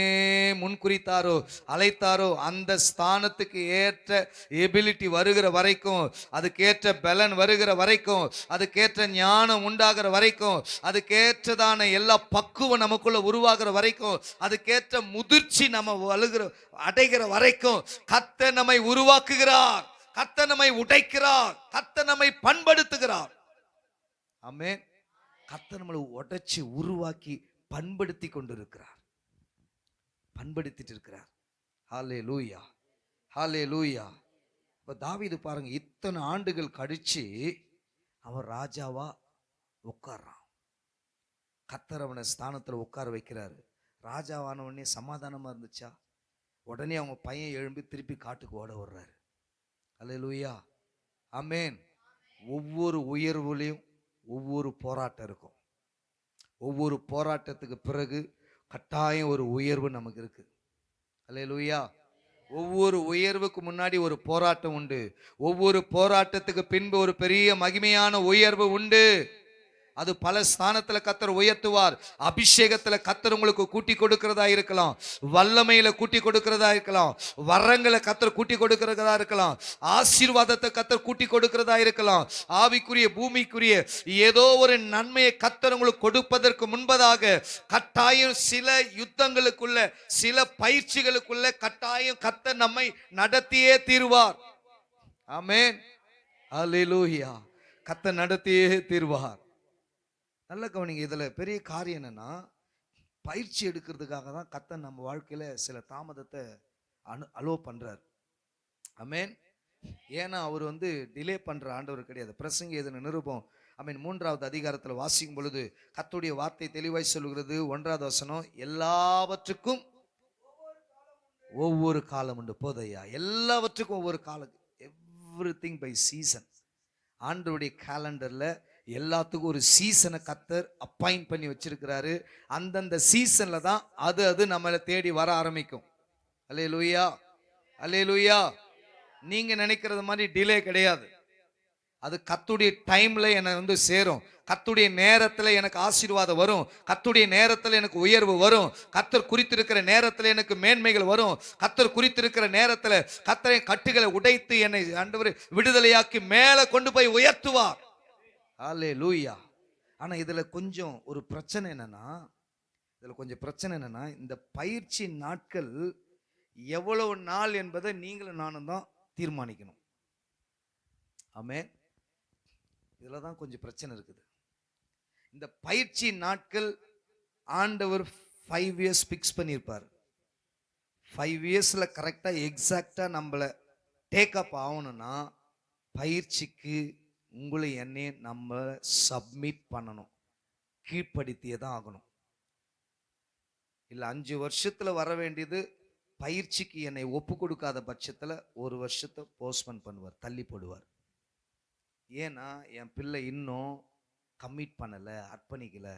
முன்குறித்தாரோ, அழைத்தாரோ, அந்த ஸ்தானத்துக்கு ஏற்ற எபிலிட்டி வருகிற வரைக்கும், அதுக்கேற்ற பலன் வருகிற வரைக்கும், அதுக்கேற்ற ஞானம் உண்டாகிற வரைக்கும், அதுக்கேற்றதான எல்லா பக்குவம் நமக்குள்ள உருவாகிற வரைக்கும், அதுக்கேற்ற முதிர்ச்சி நம்ம அடைகிற வரைக்கும் கர்த்தர் நம்மை உருவாக்குகிறார், கர்த்தர் நம்மை உடைக்கிறார், கர்த்தர் நம்மை பண்படுத்துகிறார். ஆமென். கர்த்தர் நம்மளை உடைச்சி உருவாக்கி பண்படுத்தி கொண்டிருக்கிறார், பண்படுத்திட்டு இருக்கிறார். ஹல்லேலூயா, ஹல்லேலூயா. இப்ப தாவீது பாருங்க, இத்தனை ஆண்டுகள் கழிச்சு அவன் ராஜாவா உட்கார்றான். கர்த்தர் அவனை ஸ்தானத்துல உட்கார வைக்கிறாரு. ராஜாவான உடனே சமாதானமா இருந்துச்சா? உடனே அவங்க பையன் எழும்பி திருப்பி காட்டுக்கு ஓட விடுறாரு. ஹல்லேலூயா, ஆமென். ஒவ்வொரு உயர்வுலையும் ஒவ்வொரு போராட்டம் இருக்கும். ஒவ்வொரு போராட்டத்துக்கு பிறகு கட்டாயம் ஒரு உயர்வு நமக்கு இருக்கு. அல்லேலூயா. ஒவ்வொரு உயர்வுக்கு முன்னாடி ஒரு போராட்டம் உண்டு. ஒவ்வொரு போராட்டத்துக்கு பின்பு ஒரு பெரிய மகிமையான உயர்வு உண்டு. அது பல ஸ்தானத்துல கர்த்தர் உயர்த்துவார். அபிஷேகத்துல கர்த்தர் உங்களுக்கு கூட்டி கொடுக்கிறதா இருக்கலாம், வல்லமையில கூட்டி கொடுக்கிறதா இருக்கலாம், வரங்களை கர்த்தர் கூட்டி கொடுக்கிறதா இருக்கலாம், ஆசீர்வாதத்தை கர்த்தர் கூட்டி கொடுக்கிறதா இருக்கலாம், ஆவிக்குரிய பூமிக்குரிய ஏதோ ஒரு நன்மையை கர்த்தர் உங்களுக்கு கொடுப்பதற்கு முன்பதாக கட்டாயம் சில யுத்தங்களுக்குள்ள, சில பயிற்சிகளுக்குள்ள கட்டாயம் கர்த்தர் நம்மை நடத்தியே தீர்வார். ஆமென், அல்லேலூயா. கர்த்தர் நடத்தியே தீர்வார். நல்ல கவனிங்க. இதுல பெரிய காரியம் என்னன்னா, பயிற்சி எடுக்கிறதுக்காக தான் கர்த்தர் நம்ம வாழ்க்கையில சில தாமதத்தை அலோ பண்றார். ஆமென். ஏன்னா அவர் டிலே பண்ற ஆண்டவர் கிடையாது. பிரசங்கி எதுன்னு நிருபம், ஆமென், 3வது அதிகாரத்தில் வாசிக்கும் பொழுது கர்த்தருடைய வார்த்தை தெளிவாய் சொல்லுகிறது. 1வது வசனம், எல்லாவற்றுக்கும் ஒவ்வொரு காலம் உண்டு. போதையா, எல்லாவற்றுக்கும் ஒவ்வொரு காலம். Everything by season. ஆண்டவருடைய கேலண்டர்ல எல்லாத்துக்கும் ஒரு சீசனை கர்த்தர் அப்பாயிண்ட் பண்ணி வச்சிருக்கிறாரு. அந்தந்த சீசன்ல தான் அது நம்மளை தேடி வர ஆரம்பிக்கும். அல்லேலூயா, அல்லேலூயா. நீங்க நினைக்கிறது மாதிரி டிலே கிடையாது. அது கர்த்தருடைய டைம்ல எனக்கு சேரும். கர்த்தருடைய நேரத்துல எனக்கு ஆசீர்வாதம் வரும். கர்த்தருடைய நேரத்துல எனக்கு உயர்வு வரும். கர்த்தர் குறித்திருக்கிற நேரத்துல எனக்கு மேன்மைகள் வரும். கர்த்தர் குறித்திருக்கிற நேரத்துல கர்த்தரின் கட்டுகளை உடைத்து என்னை ஆண்டவர் விடுதலையாக்கி மேல கொண்டு போய் உயர்த்துவார். அல்லேலூயா. ஆனா இதுல கொஞ்சம் ஒரு பிரச்சனை என்னன்னா, இந்த பயிற்சி நாட்கள் எவ்வளவு நாள் என்பதை நீங்களும் நானும் தான் தீர்மானிக்கணும். ஆமென். இதுல தான் கொஞ்சம் பிரச்சனை இருக்குது. இந்த பயிற்சி நாட்கள் ஆண்டவர் 5 இயர்ஸ் பிக்ஸ் பண்ணியிருப்பார். 5 இயர்ஸ்ல கரெக்டா எக்ஸாக்டா நம்மள டேக் அப் ஆகணும்னா பயிற்சிக்கு உங்களை என்னை நம்ம சப்மிட் பண்ணணும், கீழ்ப்படுத்தியே தான் ஆகணும். இல்லை 5 வருஷத்துல வர வேண்டியது பயிற்சிக்கு என்னை ஒப்பு கொடுக்காத பட்சத்துல 1 வருஷத்தை போஸ்ட்போன் பண்ணுவார், தள்ளி போடுவார். ஏன்னா என் பிள்ளை இன்னும் கமிட் பண்ணலை, அர்ப்பணிக்கல.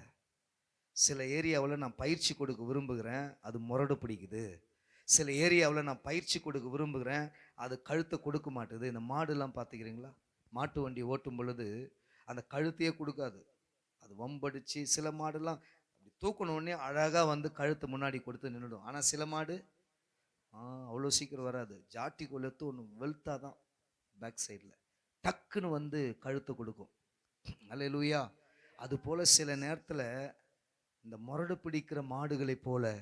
சில ஏரியாவில் நான் பயிற்சி கொடுக்க விரும்புகிறேன், அது முரடு பிடிக்குது. சில ஏரியாவில் நான் பயிற்சி கொடுக்க விரும்புகிறேன், அது கழுத்தை கொடுக்க மாட்டுது. இந்த மாடுலாம் பார்த்துக்கிறீங்களா? மாட்டு வண்டி ஓட்டும் பொழுது அந்த கழுத்தையே கொடுக்காது, அது வம்படிச்சு. சில மாடுலாம் அப்படி தூக்கணுன்னே அழகாக கழுத்தை முன்னாடி கொடுத்து நின்றுடும். ஆனால் சில மாடு அவ்வளோ சீக்கிரம் வராது. ஜாட்டி கொளுத்து ஒன்று வெளுத்தாதான் பேக் சைடில் டக்குன்னு வந்து கழுத்தை கொடுக்கும். அல்லேலூயா. அது போல சில நேரத்தில் இந்த முரடு பிடிக்கிற மாடுகளைப் போல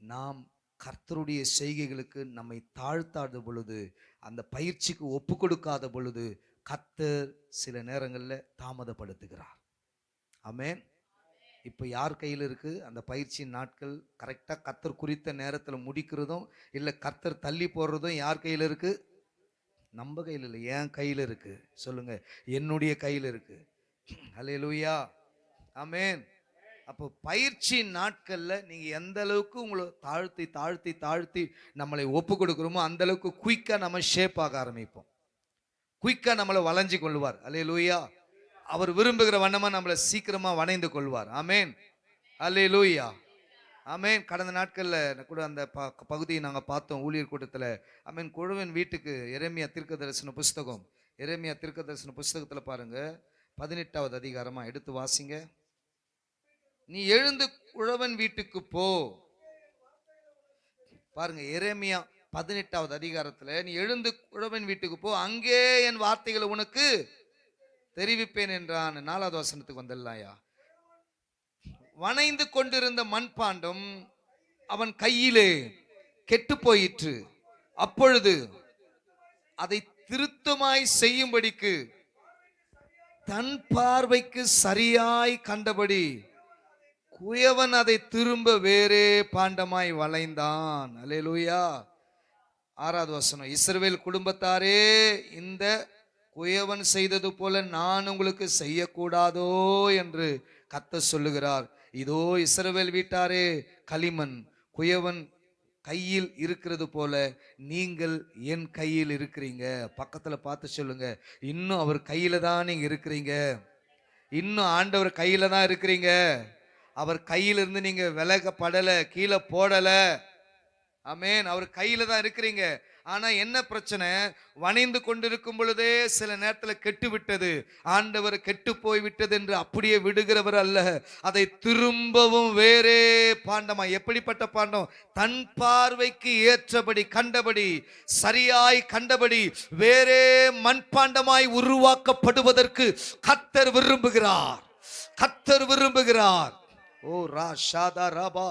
நாம் கர்த்தருடைய செய்கைகளுக்கு நம்மை தாழ்த்தாத பொழுது, அந்த பயிற்சிக்கு ஒப்பு கொடுக்காத பொழுது கர்த்தர் சில நேரங்களில் தாமதப்படுத்துகிறார். ஆமென். இப்போ யார் கையில் இருக்குது அந்த பயிற்சி நாட்கள்? கரெக்டாக கர்த்தர் குறித்த நேரத்தில் முடிக்கிறதும் இல்லை கர்த்தர் தள்ளி போடுறதும் யார் கையில் இருக்குது? நம்ம கையில் இல்லை, என் கையில் இருக்குது. சொல்லுங்க, என்னுடைய கையில் இருக்குது. அல்லேலூயா. ஆமென். அப்போ பயிற்சி நாட்களில் நீங்கள் எந்த அளவுக்கு உங்களை தாழ்த்தி தாழ்த்தி தாழ்த்தி நம்மளை ஒப்பு கொடுக்குறோமோ அந்த அளவுக்கு குயிக்காக நம்ம ஷேப் ஆக ஆரம்பிப்போம். குயிக்காக நம்மளை வளைஞ்சு கொள்வார். அல்லேலூயா. அவர் விரும்புகிற வண்ணமாக நம்மளை சீக்கிரமாக வணைந்து கொள்வார். ஆமென். அல்லேலூயா. ஆமென். கடந்த நாட்களில் கூட அந்த பகுதியை நாங்கள் பார்த்தோம் ஊழியர் கூட்டத்தில். ஆமென். குழுவின் வீட்டுக்கு எரேமியா தீர்க்கதரிசன புஸ்தகம், எரேமியா தீர்க்கதரிசன புஸ்தகத்தில் பாருங்க, 18வது அதிகாரமாக எடுத்து வாசிங்க. நீ எழுந்து குழவன் வீட்டுக்கு போ. பாருங்க, எரேமியா 18வது அதிகாரத்துல நீ எழுந்து குழவன் வீட்டுக்கு போ, அங்கே என் வார்த்தைகளை உனக்கு தெரிவிப்பேன் என்றான். 4வது வசனத்துக்கு வந்துடலாம்யா. வணைந்து கொண்டிருந்த மண்பாண்டம் அவன் கையிலே கெட்டு போயிற்று. அப்பொழுது அதை திருத்தமாய் செய்யும்படிக்கு தன் பார்வைக்கு சரியாய் கண்டபடி குயவன் அதை திரும்ப வேறே பாண்டமாய் வளைந்தான். அல்லேலூயா. 6வது வசனம், இஸ்ரவேல் குடும்பத்தாரே, இந்த குயவன் செய்தது போல நான் உங்களுக்கு செய்யக்கூடாதோ என்று கர்த்தர் சொல்லுகிறார். இதோ இஸ்ரவேல் வீட்டாரே, களிமண் குயவன் கையில் இருக்கிறது போல நீங்கள் என் கையில் இருக்கிறீங்க. பக்கத்துல பார்த்து சொல்லுங்க, இன்னும் அவர் கையில தான் நீங்க இருக்கிறீங்க. இன்னும் ஆண்டவர் கையில தான் இருக்கிறீங்க. அவர் கையிலிருந்து நீங்க விலகப்படலை, கீழே போடலை. ஆமென். அவர் கையில தான் இருக்கிறீங்க. ஆனா என்ன பிரச்சனை? வணைந்து கொண்டிருக்கும் பொழுதே சில நேரத்தில் கெட்டு விட்டது. ஆண்டவர் கெட்டு போய்விட்டது என்று அப்படியே விடுகிறவர் அல்ல, அதை திரும்பவும் வேறே பாண்டமா. எப்படிப்பட்ட பாண்டம்? தன் பார்வைக்கு ஏற்றபடி கண்டபடி, சரியாய் கண்டபடி வேறே மண்பாண்டமாய் உருவாக்கப்படுவதற்கு கர்த்தர் விரும்புகிறார். கர்த்தர் விரும்புகிறார். ஓ ராஷாதா ராபா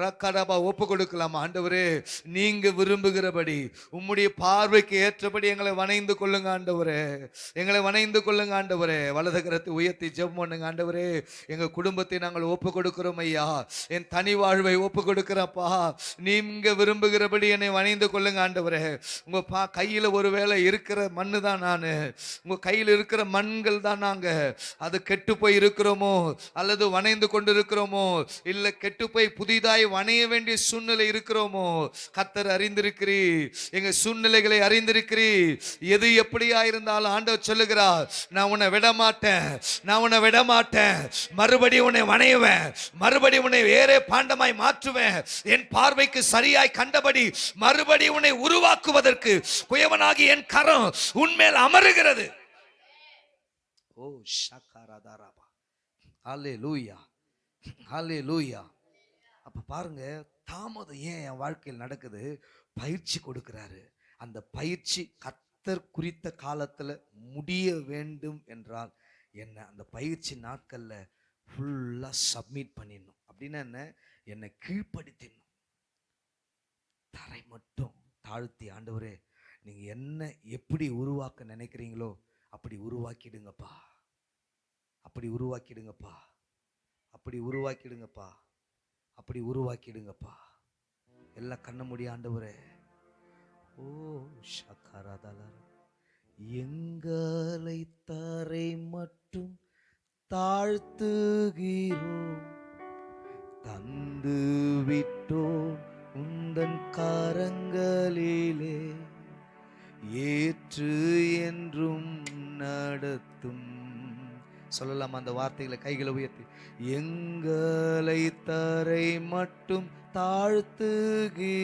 ரக்கடபா. ஒப்பு கொடுக்கலாம். ஆண்டவரே, நீங்க விரும்புகிறபடி உம்முடைய பார்வைக்கு ஏற்றபடி எங்களை வணைந்து கொள்ளுங்க ஆண்டவரே. எங்களை வணைந்து கொள்ளுங்க ஆண்டவரே. வலது கரத்தை உயர்த்தி ஜெபம் பண்ணுங்க. ஆண்டவரே, எங்க குடும்பத்தை நாங்கள் ஒப்பு கொடுக்கிறோம் ஐயா. என் தனி வாழ்வை ஒப்பு கொடுக்கிறப்பா. நீங்க விரும்புகிறபடி என்னை வணைந்து கொள்ளுங்க ஆண்டவரே. உங்க கையில ஒருவேளை இருக்கிற மண்ணு தான் நானு, உங்க கையில் இருக்கிற மண்கள் தான் நாங்க. அது கெட்டு போய் இருக்கிறோமோ அல்லது வணைந்து கொண்டிருக்கிறோம், இல்ல கெட்டு போய் புதிதாய் வணைய வேண்டிய சூழ்நிலை இருக்கிறோமோ, கர்த்தர் அறிந்திருக்கிறீர். எங்க சூழ்நிலைகளை அறிந்திருக்கிறீர். எது எப்படியா இருந்தாலும் ஆண்டவர் சொல்லுகிறார், நான் உன்னை விட மாட்டேன், நான் உன்னை விட மாட்டேன். மறுபடியும் உன்னை வணையுவேன், மறுபடியும் உன்னை வேறே பாண்டமாய் மாற்றுவேன். என் பார்வைக்கு சரியாய் கண்டபடி மறுபடியும் உன்னை உருவாக்குவதற்கு குயவனாகி என் கரம் உன்மேல் அமருகிறது. ஓ ஷக்கரதாரபா. அல்லேலூயா. ஹல்லேலூயா. அப்ப பாருங்க, தாமதம் ஏன் என் வாழ்க்கையில் நடக்குது? பயிற்சி கொடுக்கிறாரு. அந்த பயிற்சி கர்த்தர் குறித்த காலத்துல முடிய வேண்டும் என்றால் என்ன, அந்த பயிற்சி நாட்கள்ல ஃபுல்லா சப்மிட் பண்ணிடணும். அப்படின்னா என்ன? என்னை கீழ்ப்படுத்திடணும். தரை மட்டும் தாழ்த்தி, ஆண்டவரே நீங்க என்ன எப்படி உருவாக்க நினைக்கிறீங்களோ அப்படி உருவாக்கிடுங்கப்பா, அப்படி உருவாக்கிடுங்கப்பா, அப்படி உருவாக்கிடுங்கப்பா, அப்படி உருவாக்கிடுங்கப்பா. எல்லாம் கண்ண மூடி, ஆண்டவரே. ஓ ஷக்கரதல. எங்களை தரை மட்டும் தாழ்த்துகிறோம், தந்து விட்டோம் உந்தன் கரங்களிலே, ஏற்று என்றும் நடத்தும். சொல்லலாம் அந்த வார்த்தைகளை கைகளை உயர்த்தி. எங்களை தரை மட்டும் தாழ்த்துகிறோம்,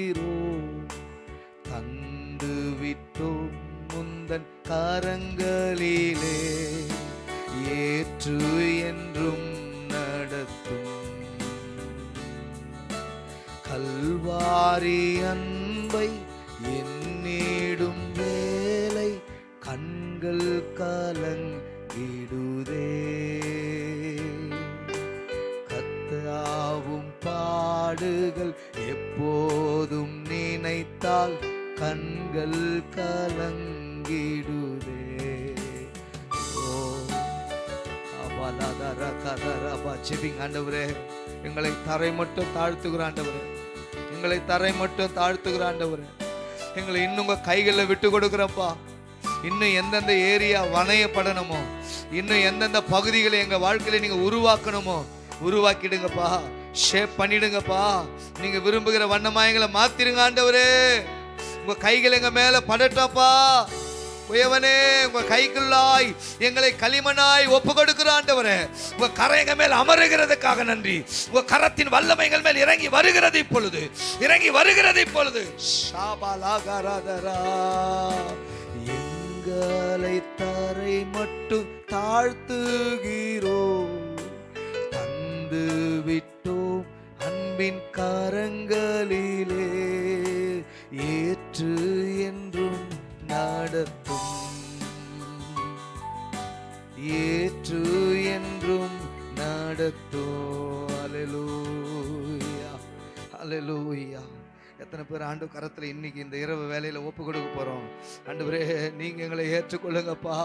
தந்து விட்டோம் முந்தன் கரங்களிலே, ஏற்று என்றும் நடத்தும். கல்வாரி அன்ப கிருபை என்னிடும் வேலை கண்கள் கலங்கிடுதே. கர்த்தாவும் பாடுகள் எப்போதும் நினைத்தால் கண்கள் கலங்கிடுதே. ஆண்டவரே, எங்களை தரை மட்டும் தாழ்த்துகிற ஆண்டவரே, எங்களை தரை மட்டும் தாழ்த்துகிற ஆண்டவரே, எங்களை இன்னும் உங்க கைகளில் விட்டு கொடுக்குறப்பா. இன்னும் எந்தெந்த ஏரியா வணையப்படணுமோ, இன்னும் எந்தெந்த பகுதிகளை எங்க வாழ்க்கையில நீங்க உருவாக்கணுமோ உருவாக்கிடுங்கப்பா, ஷேப் பண்ணிடுங்கப்பா. நீங்க விரும்புகிற வண்ணமா எங்களை மாத்திருங்க ஆண்டவரே. உங்க கைகள் எங்க மேல படட்டப்பா. உயவனே, உங்க கைக்குள்ளாய் எங்களை களிமண்ணாய் ஒப்பு கொடுக்கிற ஆண்டவரே, உங்க கரை எங்க மேல் அமருகிறதுக்காக நன்றி. உங்க கரத்தின் வல்லமைகள் மேல் இறங்கி வருகிறது இப்பொழுது, இறங்கி வருகிறது இப்பொழுது. எங்களை தரை மட்டும் தாழ்த்துகிறோ, தந்து விட்டோம் அன்பின் கரங்களிலே, ஏற்று என்றும் நடத்தும், ஏற்று என்றும் நடத்தும். அல்லேலூயா, அல்லேலூயா. எத்தனை பேர் ஆண்டு கரத்துல இன்னைக்கு இந்த இரவு வேலையில ஒப்பு கொடுக்க போறோம்? ஆண்டவரே, நீங்க எங்களை ஏற்றுக்கொள்ளுங்கப்பா.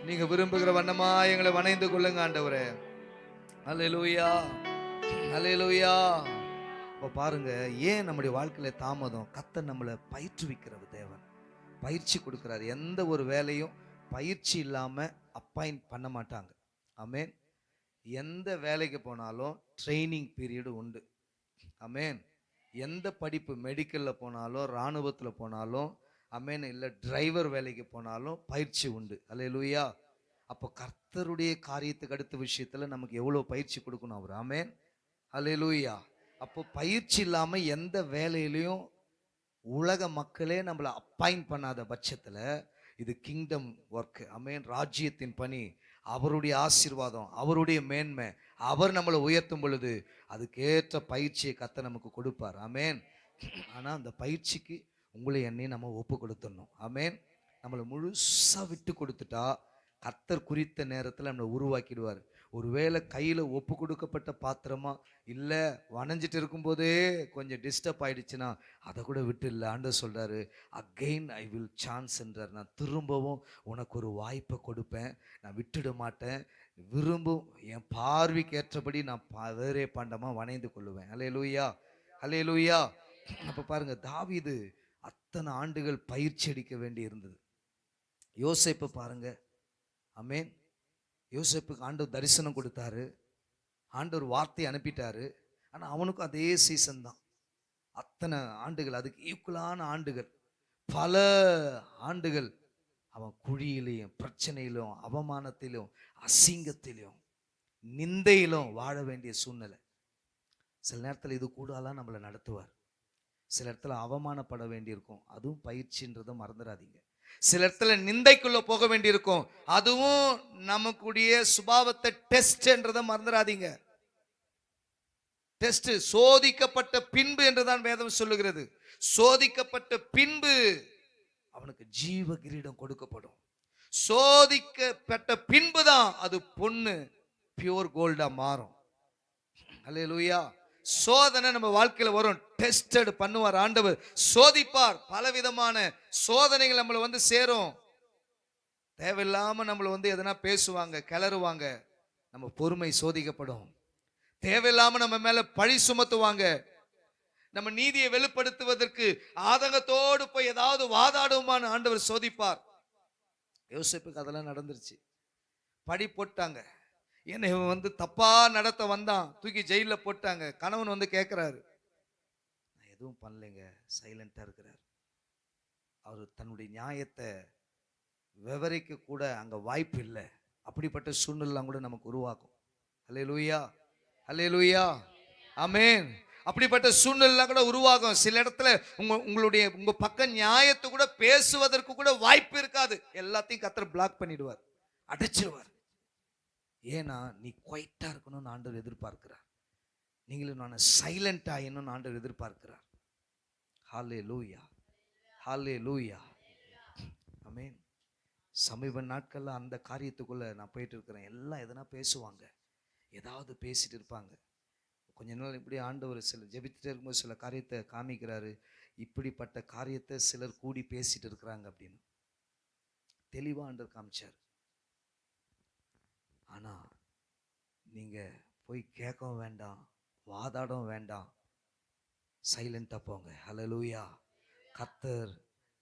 நீங்க விரும்புகிற வண்ணமா எங்களை வணைந்து கொள்ளுங்க ஆண்டவரே. அல்லேலூயா, அல்லேலூயா. இப்போ பாருங்க, ஏன் நம்முடைய வாழ்க்கையில தாமதம்? கர்த்தர் நம்மளை பயிற்றுவிக்கிற தேவன், பயிற்சி கொடுக்கிறார். எந்த ஒரு வேலையும் பயிற்சி இல்லாம அப்பாயிண்ட் பண்ண மாட்டாங்க. ஆமேன். எந்த வேலைக்கு போனாலும் ட்ரைனிங் பீரியடு உண்டு. ஆமேன். எந்த படிப்பு, மெடிக்கல்ல போனாலும், இராணுவத்துல போனாலும், ஆமேன், இல்லை டிரைவர் வேலைக்கு போனாலும் பயிற்சி உண்டு. அல்லேலூயா. அப்போ கர்த்தருடைய காரியத்துக்கு அடுத்த விஷயத்துல நமக்கு எவ்வளவு பயிற்சி கொடுக்கணும் அவர். ஆமேன், அல்லேலூயா. அப்போ பயிற்சி இல்லாம எந்த வேலையிலையும் உலக மக்களே நம்மளை அப்பாயிண்ட் பண்ணாத பட்சத்துல இது கிங்டம் ஒர்க். ஆமேன். ராஜ்யத்தின் பணி, அவருடைய ஆசீர்வாதம், அவருடைய மேன்மை, அவர் நம்மளை உயர்த்தும் பொழுது அதுக்கேற்ற பயிற்சியை கர்த்தர் நமக்கு கொடுப்பார். ஆமேன். ஆனா அந்த பயிற்சிக்கு உங்களை என்னையும் நம்ம ஒப்பு கொடுத்துடணும். ஆமேன். நம்மளை முழுசா விட்டு கொடுத்துட்டா கர்த்தர் குறித்த நேரத்தில் நம்மளை உருவாக்கிடுவார். ஒருவேளை கையில் ஒப்பு கொடுக்கப்பட்ட பாத்திரமா இல்லை, வணைஞ்சிட்டு இருக்கும்போதே கொஞ்சம் டிஸ்டர்ப் ஆயிடுச்சுன்னா அதை கூட விட்டு இல்லை. ஆண்டவர் சொல்றாரு, அகெயின் ஐ வில் சான்ஸ் என்றார். நான் திரும்பவும் உனக்கு ஒரு வாய்ப்பை கொடுப்பேன், நான் விட்டுட மாட்டேன். விரும்பும் என் பார்வைக்கு ஏற்றபடி நான் வேறே பாண்டமா வணைந்து கொள்ளுவேன். அல்லேலூயா, அல்லேலூயா. அப்ப பாருங்க, தாவீது அத்தனை ஆண்டுகள் பயிற்சி அடிக்க வேண்டி இருந்தது. யோசேப்பு பாருங்க. ஆமேன். யோசேப்புக்கு ஆண்டவர் தரிசனம் கொடுத்தாரு, ஆண்டவர் வார்த்தை அனுப்பிட்டாரு. ஆனா அவனுக்கும் அதே சீசன் தான். அத்தனை ஆண்டுகள், அதுக்கு ஈக்குவலான ஆண்டுகள், பல ஆண்டுகள் அவன் குழியிலையும், பிரச்சனையிலும், அவமானத்திலும், அசிங்கத்திலும், நிந்தையிலும் வாழ வேண்டிய சூழ்நிலை. சில நேரத்தில் இது கூடலாம் நம்மளை நடத்துவார். சில இடத்துல அவமானப்பட வேண்டியிருக்கும், அதுவும் பயிற்சின்றதை மறந்துடாதீங்க. சில இடத்துல நிந்தைக்குள்ள போக வேண்டியிருக்கும், அதுவும் நமக்குடைய சுபாவத்தை டெஸ்ட்ன்றதை மறந்துடாதீங்க. டெஸ்ட், சோதிக்கப்பட்ட பின்பு என்றுதான் வேதம் சொல்லுகிறது. சோதிக்கப்பட்ட பின்பு அவனுக்கு ஜீவ கிரீடம் கொடுக்கப்படும். சோதிக்கப்பட்ட பின்புதான் அது பொண்ணு பியூர் கோல்டா மாறும். அல்லேலூயா. சோதனை நம்ம வாழ்க்கையில வரும், டெஸ்டட் பண்ணுவார் ஆண்டவர், சோதிப்பார். பலவிதமான சோதனைகள் நம்மளை வந்து சேரும். தேவையில்லாம நம்மளை வந்து எதனா பேசுவாங்க, கிளறுவாங்க, நம்ம பொறுமை சோதிக்கப்படும். தேவையில்லாம நம்ம மேல பழி சுமத்துவாங்க, நம்ம நீதியை வெளிப்படுத்துவதற்கு ஆதங்கத்தோடு போய் ஏதாவது வாதாடுமான்னு ஆண்டவர் சோதிப்பார். யோசேப்புக்கு அதெல்லாம் நடந்துருச்சு. படி போட்டாங்க, என்ன இவன் வந்து தப்பா நடத்த வந்தான், தூக்கி ஜெயில போட்டாங்க. கணவன் வந்து கேட்கிறாரு, நான் எதுவும் பண்ணலைங்க, சைலண்டா இருக்கிறார். அவர் தன்னுடைய நியாயத்தை விவரிக்க கூட அங்க வாய்ப்பு இல்லை. அப்படிப்பட்ட சூழ்நிலை கூட நமக்கு உருவாக்கும். அல்லேலூயா, அல்லேலூயா, ஆமென். அப்படிப்பட்ட சூழ்நிலை கூட உருவாகும். சில இடத்துல உங்க பக்க நியாயத்தை கூட பேசுவதற்கு கூட வாய்ப்பு இருக்காது. எல்லாத்தையும் கர்த்தர் பிளாக் பண்ணிடுவார், அடைச்சிடுவார். ஏன்னா நீ குவைட்டா இருக்கணும்னு ஆண்டவர் எதிர்பார்க்கிறார். நீங்களும் நான் சைலண்டா ஆயிடணும்னு ஆண்டவர் எதிர்பார்க்கிறார். ஹல்லேலூயா. ஹல்லேலூயா. ஆமென். சமீப நாட்கள்ல அந்த காரியத்துக்குள்ள நான் போயிட்டு இருக்கிறேன். எல்லாம் எதனா பேசுவாங்க, ஏதாவது பேசிட்டு இருப்பாங்க. கொஞ்ச நாள் இப்படி ஆண்டவர் சில ஜெபிச்சுட்டே இருக்கும்போது சில காரியத்தை காமிக்கிறாரு. இப்படிப்பட்ட காரியத்தை சிலர் கூடி பேசிட்டு இருக்கிறாங்க அப்படின்னு தெளிவா ஆண்டவர் காமிச்சார். ஆனா நீங்க போய் கேட்கவும் வேண்டாம், வாதாடவும் வேண்டாம், சைலண்டா போங்க. ஹல்லேலூயா. கர்த்தர்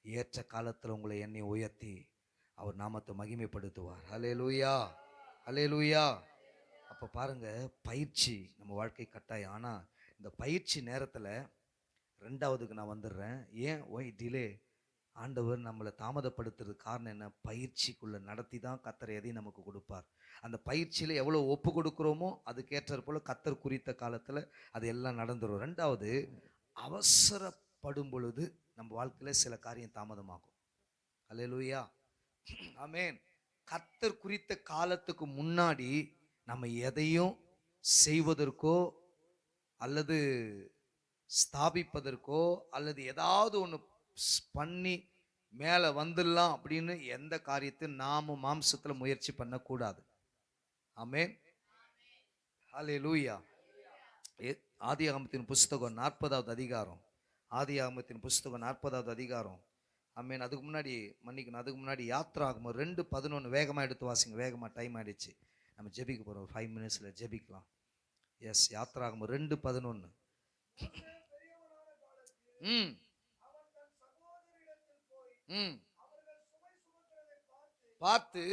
ஏற்ற காலத்தில் உங்களை எண்ணி உயர்த்தி அவர் நாமத்தை மகிமைப்படுத்துவார். ஹல்லேலூயா, ஹல்லேலூயா. அப்போ பாருங்க, பயிற்சி நம்ம வாழ்க்கை கட்டாயம். ஆனால் இந்த பயிற்சி நேரத்தில் ரெண்டாவதுக்கு நான் வந்துடுறேன். ஏன் ஒய் டிலே? ஆண்டவர் நம்மளை தாமதப்படுத்துறதுக்கு காரணம் என்ன? பயிற்சிக்குள்ளே நடத்தி தான் கர்த்தர் எதையும் நமக்கு கொடுப்பார். அந்த பயிற்சியில் எவ்வளோ ஒப்பு கொடுக்குறோமோ அதுக்கேற்ற போல் கர்த்தர் குறித்த காலத்தில் அது எல்லாம் நடந்துடும். ரெண்டாவது, அவசரப்படும் பொழுது நம்ம வாழ்க்கையில் சில காரியம் தாமதமாகும். அல்லேலூயா, ஆமென். கர்த்தர் குறித்த காலத்துக்கு முன்னாடி நம்ம எதையும் செய்வதற்கோ அல்லது ஸ்தாபிப்பதற்கோ அல்லது ஏதாவது ஒன்று பண்ணி மேலே வந்துடலாம் அப்படின்னு எந்த காரியத்தையும் நாம மாம்சத்தில் முயற்சி பண்ணக்கூடாது. ஆமென், ஹல்லேலூயா. ஆதியாகமத்தின் புஸ்தகம் 40வது அதிகாரம், ஆதியாகமத்தின் புஸ்தகம் 40வது அதிகாரம். ஆமென். அதுக்கு முன்னாடி மன்னிக்கணும், அதுக்கு முன்னாடி யாத்திராகமம் 2:11 வேகமாக எடுத்து வாசிங்க. வேகமாக, டைம் ஆயிடுச்சு. நம்ம ஜெபிக்க போகிறோம். 5 மினிட்ஸில் ஜெபிக்கலாம். எஸ், யாத்திராகமம் 2:11. ம் ம் பார்த்து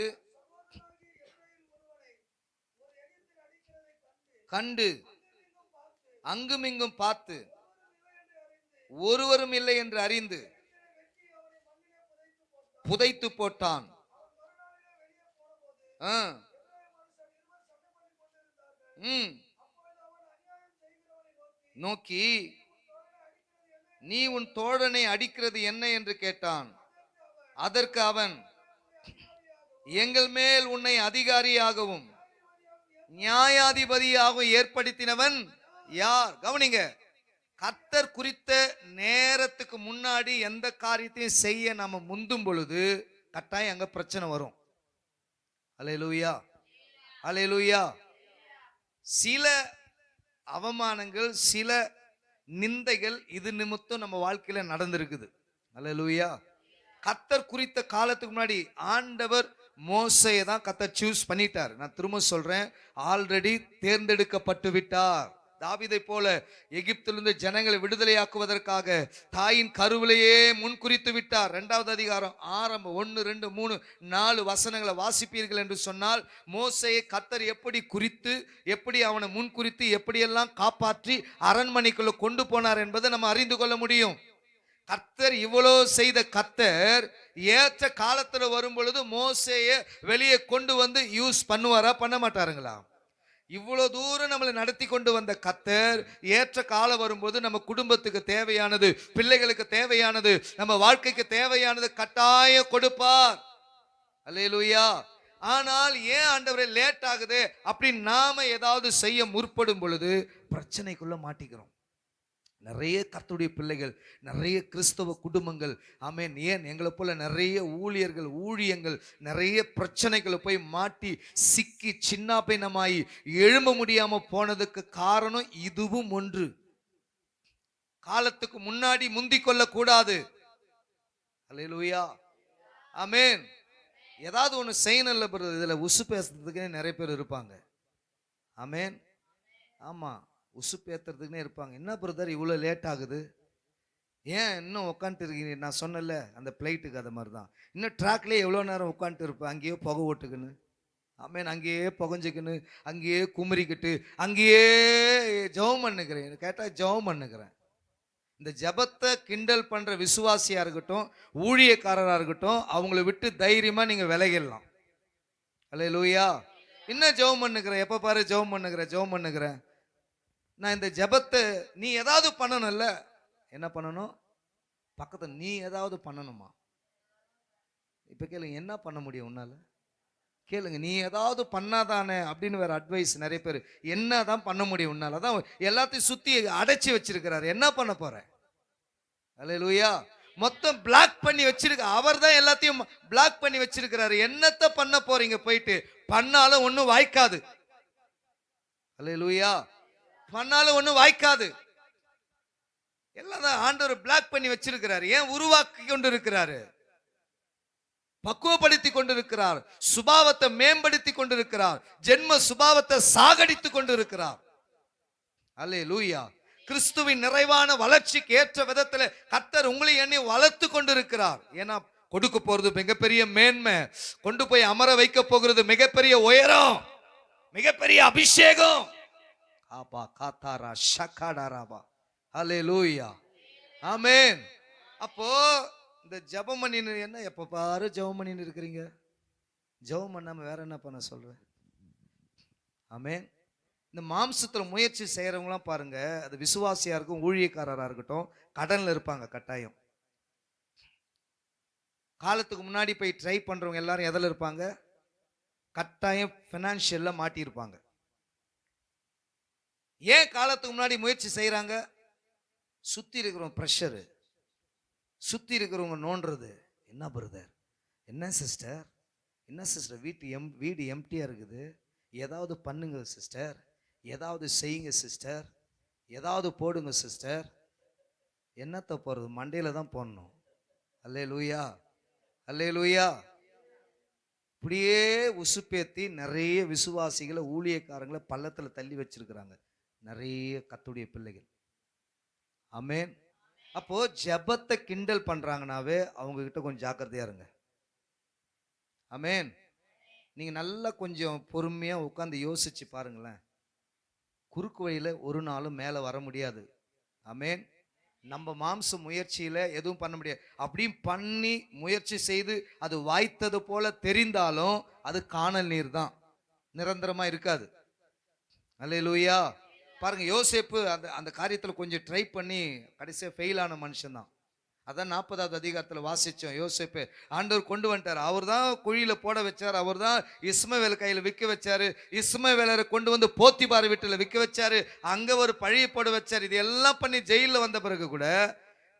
கண்டு அங்குமிங்கும் பார்த்து ஒருவரும் இல்லை என்று அறிந்து புதைத்து போட்டான். நோக்கி, நீ உன் தோழனை அடிக்கிறது என்ன என்று கேட்டான். அதற்கு அவன், எங்கள் மேல் உன்னை அதிகாரியாகவும் நியாயாதிபதியாகவும் ஏற்படுத்தினவன் யார்? கவனிங்க, கர்த்தர் குறித்த நேரத்துக்கு முன்னாடி எந்த காரியத்தையும் செய்ய நாம முந்தும் பொழுது கட்டாயம் அங்க பிரச்சனை வரும். அல்லேலூயா, அல்லேலூயா. சில அவமானங்கள், சில நிந்தைகள் இது நிமித்தம் நம்ம வாழ்க்கையில நடந்திருக்குது. அல்லேலூயா. கர்த்தர் குறித்த காலத்துக்கு முன்னாடி ஆண்டவர் மோசேயை தான் கர்த்தர் சூஸ் பண்ணிட்டார். நான் திரும்ப சொல்றேன், ஆல்ரெடி தேர்ந்தெடுக்கப்பட்டு விட்டார். தாவீதை போல எகிப்திலிருந்து ஜனங்களை விடுதலையாக்குவதற்காக தாயின் கருவிலேயே முன் குறித்து விட்டார். 2வது அதிகாரம் ஆரம்பம் 1, 2, 3, 4 வசனங்களை வாசிப்பீர்கள் என்று சொன்னால், மோசேயை கர்த்தர் எப்படி குறித்து, எப்படி அவனை முன் குறித்து, எப்படியெல்லாம் காப்பாற்றி அரண்மனைக்குள்ள கொண்டு போனார் என்பதை நம்ம அறிந்து கொள்ள முடியும். கர்த்தர் இவ்வளோ செய்த கர்த்தர் ஏற்ற காலத்துல வரும் பொழுது மோசேயை வெளியே கொண்டு வந்து யூஸ் பண்ணுவாரா, பண்ண மாட்டாருங்களா? இவ்வளவு தூரம் நம்மளை நடத்தி கொண்டு வந்த கர்த்தர் ஏற்ற காலம் வரும்போது நம்ம குடும்பத்துக்கு தேவையானது, பிள்ளைகளுக்கு தேவையானது, நம்ம வாழ்க்கைக்கு தேவையானது கட்டாயம் கொடுப்பார். அல்லேலூயா. ஆனால் ஏன் ஆண்டவரே லேட் ஆகுது அப்படின்னு நாம ஏதாவது செய்ய முற்படும் பொழுது பிரச்சனைக்குள்ள மாட்டிக்கிறோம். நிறைய கர்த்தருடைய பிள்ளைகள், நிறைய கிறிஸ்தவ குடும்பங்கள், ஆமென், ஏன் எங்களை போல நிறைய ஊழியர்கள், ஊழியங்கள் நிறைய பிரச்சனைகளை போய் மாட்டி சிக்கி சின்னாபின்னமாயி எழும்ப முடியாம போனதுக்கு காரணம் இதுவும் ஒன்று. காலத்துக்கு முன்னாடி முந்திக் கொள்ள கூடாது. அல்லேலூயா, ஆமென். ஏதாவது ஒன்று செய்யணும்ல பிரதர், இதுல உசு பேசுறதுக்குன்னே நிறைய பேர் இருப்பாங்க. ஆமென், ஆமா, உசு பேத்துறதுக்குன்னே இருப்பாங்க. என்ன பிரதர் இவ்வளோ லேட் ஆகுது, ஏன் இன்னும் உட்காந்துட்டு இருக்கீங்க? நான் சொன்னல அந்த பிளைட்டுக்கு அது மாதிரி தான். இன்னும் ட்ராக்லேயே எவ்வளோ நேரம் உட்காந்துட்டு இருப்பேன், அங்கேயே புகை ஓட்டுக்குன்னு. ஆமேன், அங்கேயே புகஞ்சிக்கின்னு, அங்கேயே குமரிக்கிட்டு, அங்கேயே ஜெபம் பண்ணுக்கிறேன். கேட்டால் ஜெபம் பண்ணுக்கிறேன். இந்த ஜெபத்தை கிண்டல் பண்ணுற விசுவாசியாக இருக்கட்டும், ஊழியக்காரராக இருக்கட்டும், அவங்கள விட்டு தைரியமாக நீங்கள் விலகிடலாம். அல்லேலூயா. இன்னும் ஜெபம் பண்ணுக்கிறேன், எப்போ பாரு ஜெபம் பண்ணுக்கிறேன், ஜெபம் பண்ணுக்கிறேன். நான் இந்த ஜெபத்தை நீ ஏதாவது பண்ணணும்ல, என்ன பண்ணணும்? பக்கத்தில் நீ ஏதாவது பண்ணணுமா? இப்போ கேளுங்க, என்ன பண்ண முடியும் உன்னால? கேளுங்க, நீ ஏதாவது பண்ணாதானே அப்படின்னு வேற அட்வைஸ் நிறைய பேர். என்ன தான் பண்ண முடியும் உன்னால? அதான் எல்லாத்தையும் சுற்றி அடைச்சி வச்சிருக்கிறாரு, என்ன பண்ண போற? அல்லேலூயா. மொத்தம் பிளாக் பண்ணி வச்சிருக்க. அவர் தான் எல்லாத்தையும் பிளாக் பண்ணி வச்சிருக்கிறாரு. என்னத்த பண்ண போறீங்க? போயிட்டு பண்ணாலும் ஒண்ணும் வாய்க்காது. அல்லேலூயா. பண்ணாலும் ஒண்ணும் வாய்க்காது. எல்லாம் தான் ஆண்டவர் பிளாக் பண்ணி வச்சிருக்கிறாரு. ஏன்? உருவாக்கி கொண்டு இருக்கிறாரு, பக்குவப்படுத்தி கொண்டிருக்கிறார், சுபாவத்தை மேம்படுத்தி கொண்டிருக்கிறார், ஜென்ம சுபாவத்தை சாகடித்து கொண்டிருக்கிறார். அல்லேலூயா. கிறிஸ்துவின் நிறைவான வளர்ச்சிக்கு ஏற்ற விதத்துல கர்த்தர் உங்களை என்னை வளர்த்து கொண்டிருக்கிறார். ஏன்னா கொடுக்க போறது மிகப்பெரிய மேன்மை, கொண்டு போய் அமர வைக்க போகிறது மிகப்பெரிய உயரம், மிகப்பெரிய அபிஷேகம். ஆபா காத்தாரா ஷகாடாராபா. அல்லேலூயா. ஆமென். அப்போ இந்த ஜெபம் பண்ணின்னு, என்ன எப்ப பாரு ஜெபம் பண்ணின்னு இருக்கிறீங்க? ஜெபம் பண்ணாம வேற என்ன பண்ண சொல்ற? ஆமென். இந்த மாம்சத்துல முயற்சி செய்யறவங்களாம் பாருங்க, அது விசுவாசியா இருக்கும், ஊழியக்காரரா இருக்கட்டும், கடன்ல இருப்பாங்க கட்டாயம். காலத்துக்கு முன்னாடி போய் ட்ரை பண்றவங்க எல்லாரும் எதில் இருப்பாங்க? கட்டாயம் பினான்சியல்ல மாட்டியிருப்பாங்க. ஏன் காலத்துக்கு முன்னாடி முயற்சி செய்யறாங்க? சுத்தி இருக்கிறவங்க ப்ரெஷரு, சுத்தி இருக்கிறவங்க நோன்றது. என்ன பிரதர், என்ன சிஸ்டர், என்ன சிஸ்டர், வீடு எம்டியா இருக்குது, ஏதாவது பண்ணுங்க சிஸ்டர், ஏதாவது செய்யுங்க சிஸ்டர், ஏதாவது போடுங்க சிஸ்டர். என்னத்த போறது? மண்டையில தான் போடணும். அல்லேலூயா, அல்லேலூயா. இப்படியே உசுப்பேத்தி நிறைய விசுவாசிகளை, ஊழியக்காரங்களை பள்ளத்துல தள்ளி வச்சிருக்கிறாங்க நிறைய கர்த்தருடைய பிள்ளைகள். ஆமென். அப்போ ஜெபத்தை கிண்டல் பண்றாங்கனாவே அவங்க கிட்ட கொஞ்சம் ஜாக்கிரதையா இருங்க. ஆமென். நீங்க நல்லா கொஞ்சம் பொறுமையா உட்கார்ந்து யோசிச்சு பாருங்களேன். குறுக்கு வழியில ஒரு நாளும் மேல வர முடியாது. ஆமென். நம்ம மாம்ச முயற்சியில எதுவும் பண்ண முடியாது. அப்படியும் பண்ணி முயற்சி செய்து அது வாய்த்தது போல தெரிந்தாலும் அது காணல் நீர் தான், நிரந்தரமா இருக்காது. அல்லேலூயா. பாருங்க, யோசேப்பு அந்த அந்த காரியத்துல கொஞ்சம் ட்ரை பண்ணி கடைசியா ஃபெயில் ஆன மனுஷன் தான். அதான் 40வது அதிகாரத்துல வாசிச்சோம். யோசேப்பு ஆண்டவர் கொண்டு வந்துட்டார், அவர் தான் குழியில போட வச்சார், அவர் தான் இஸ்மவேல் கையில விற்க வச்சாரு, இஸ்மவேலரை கொண்டு வந்து போத்திபார் வீட்டுல விற்க வச்சாரு, அங்க ஒரு பழிய போட வச்சார். இது எல்லாம் பண்ணி ஜெயில வந்த பிறகு கூட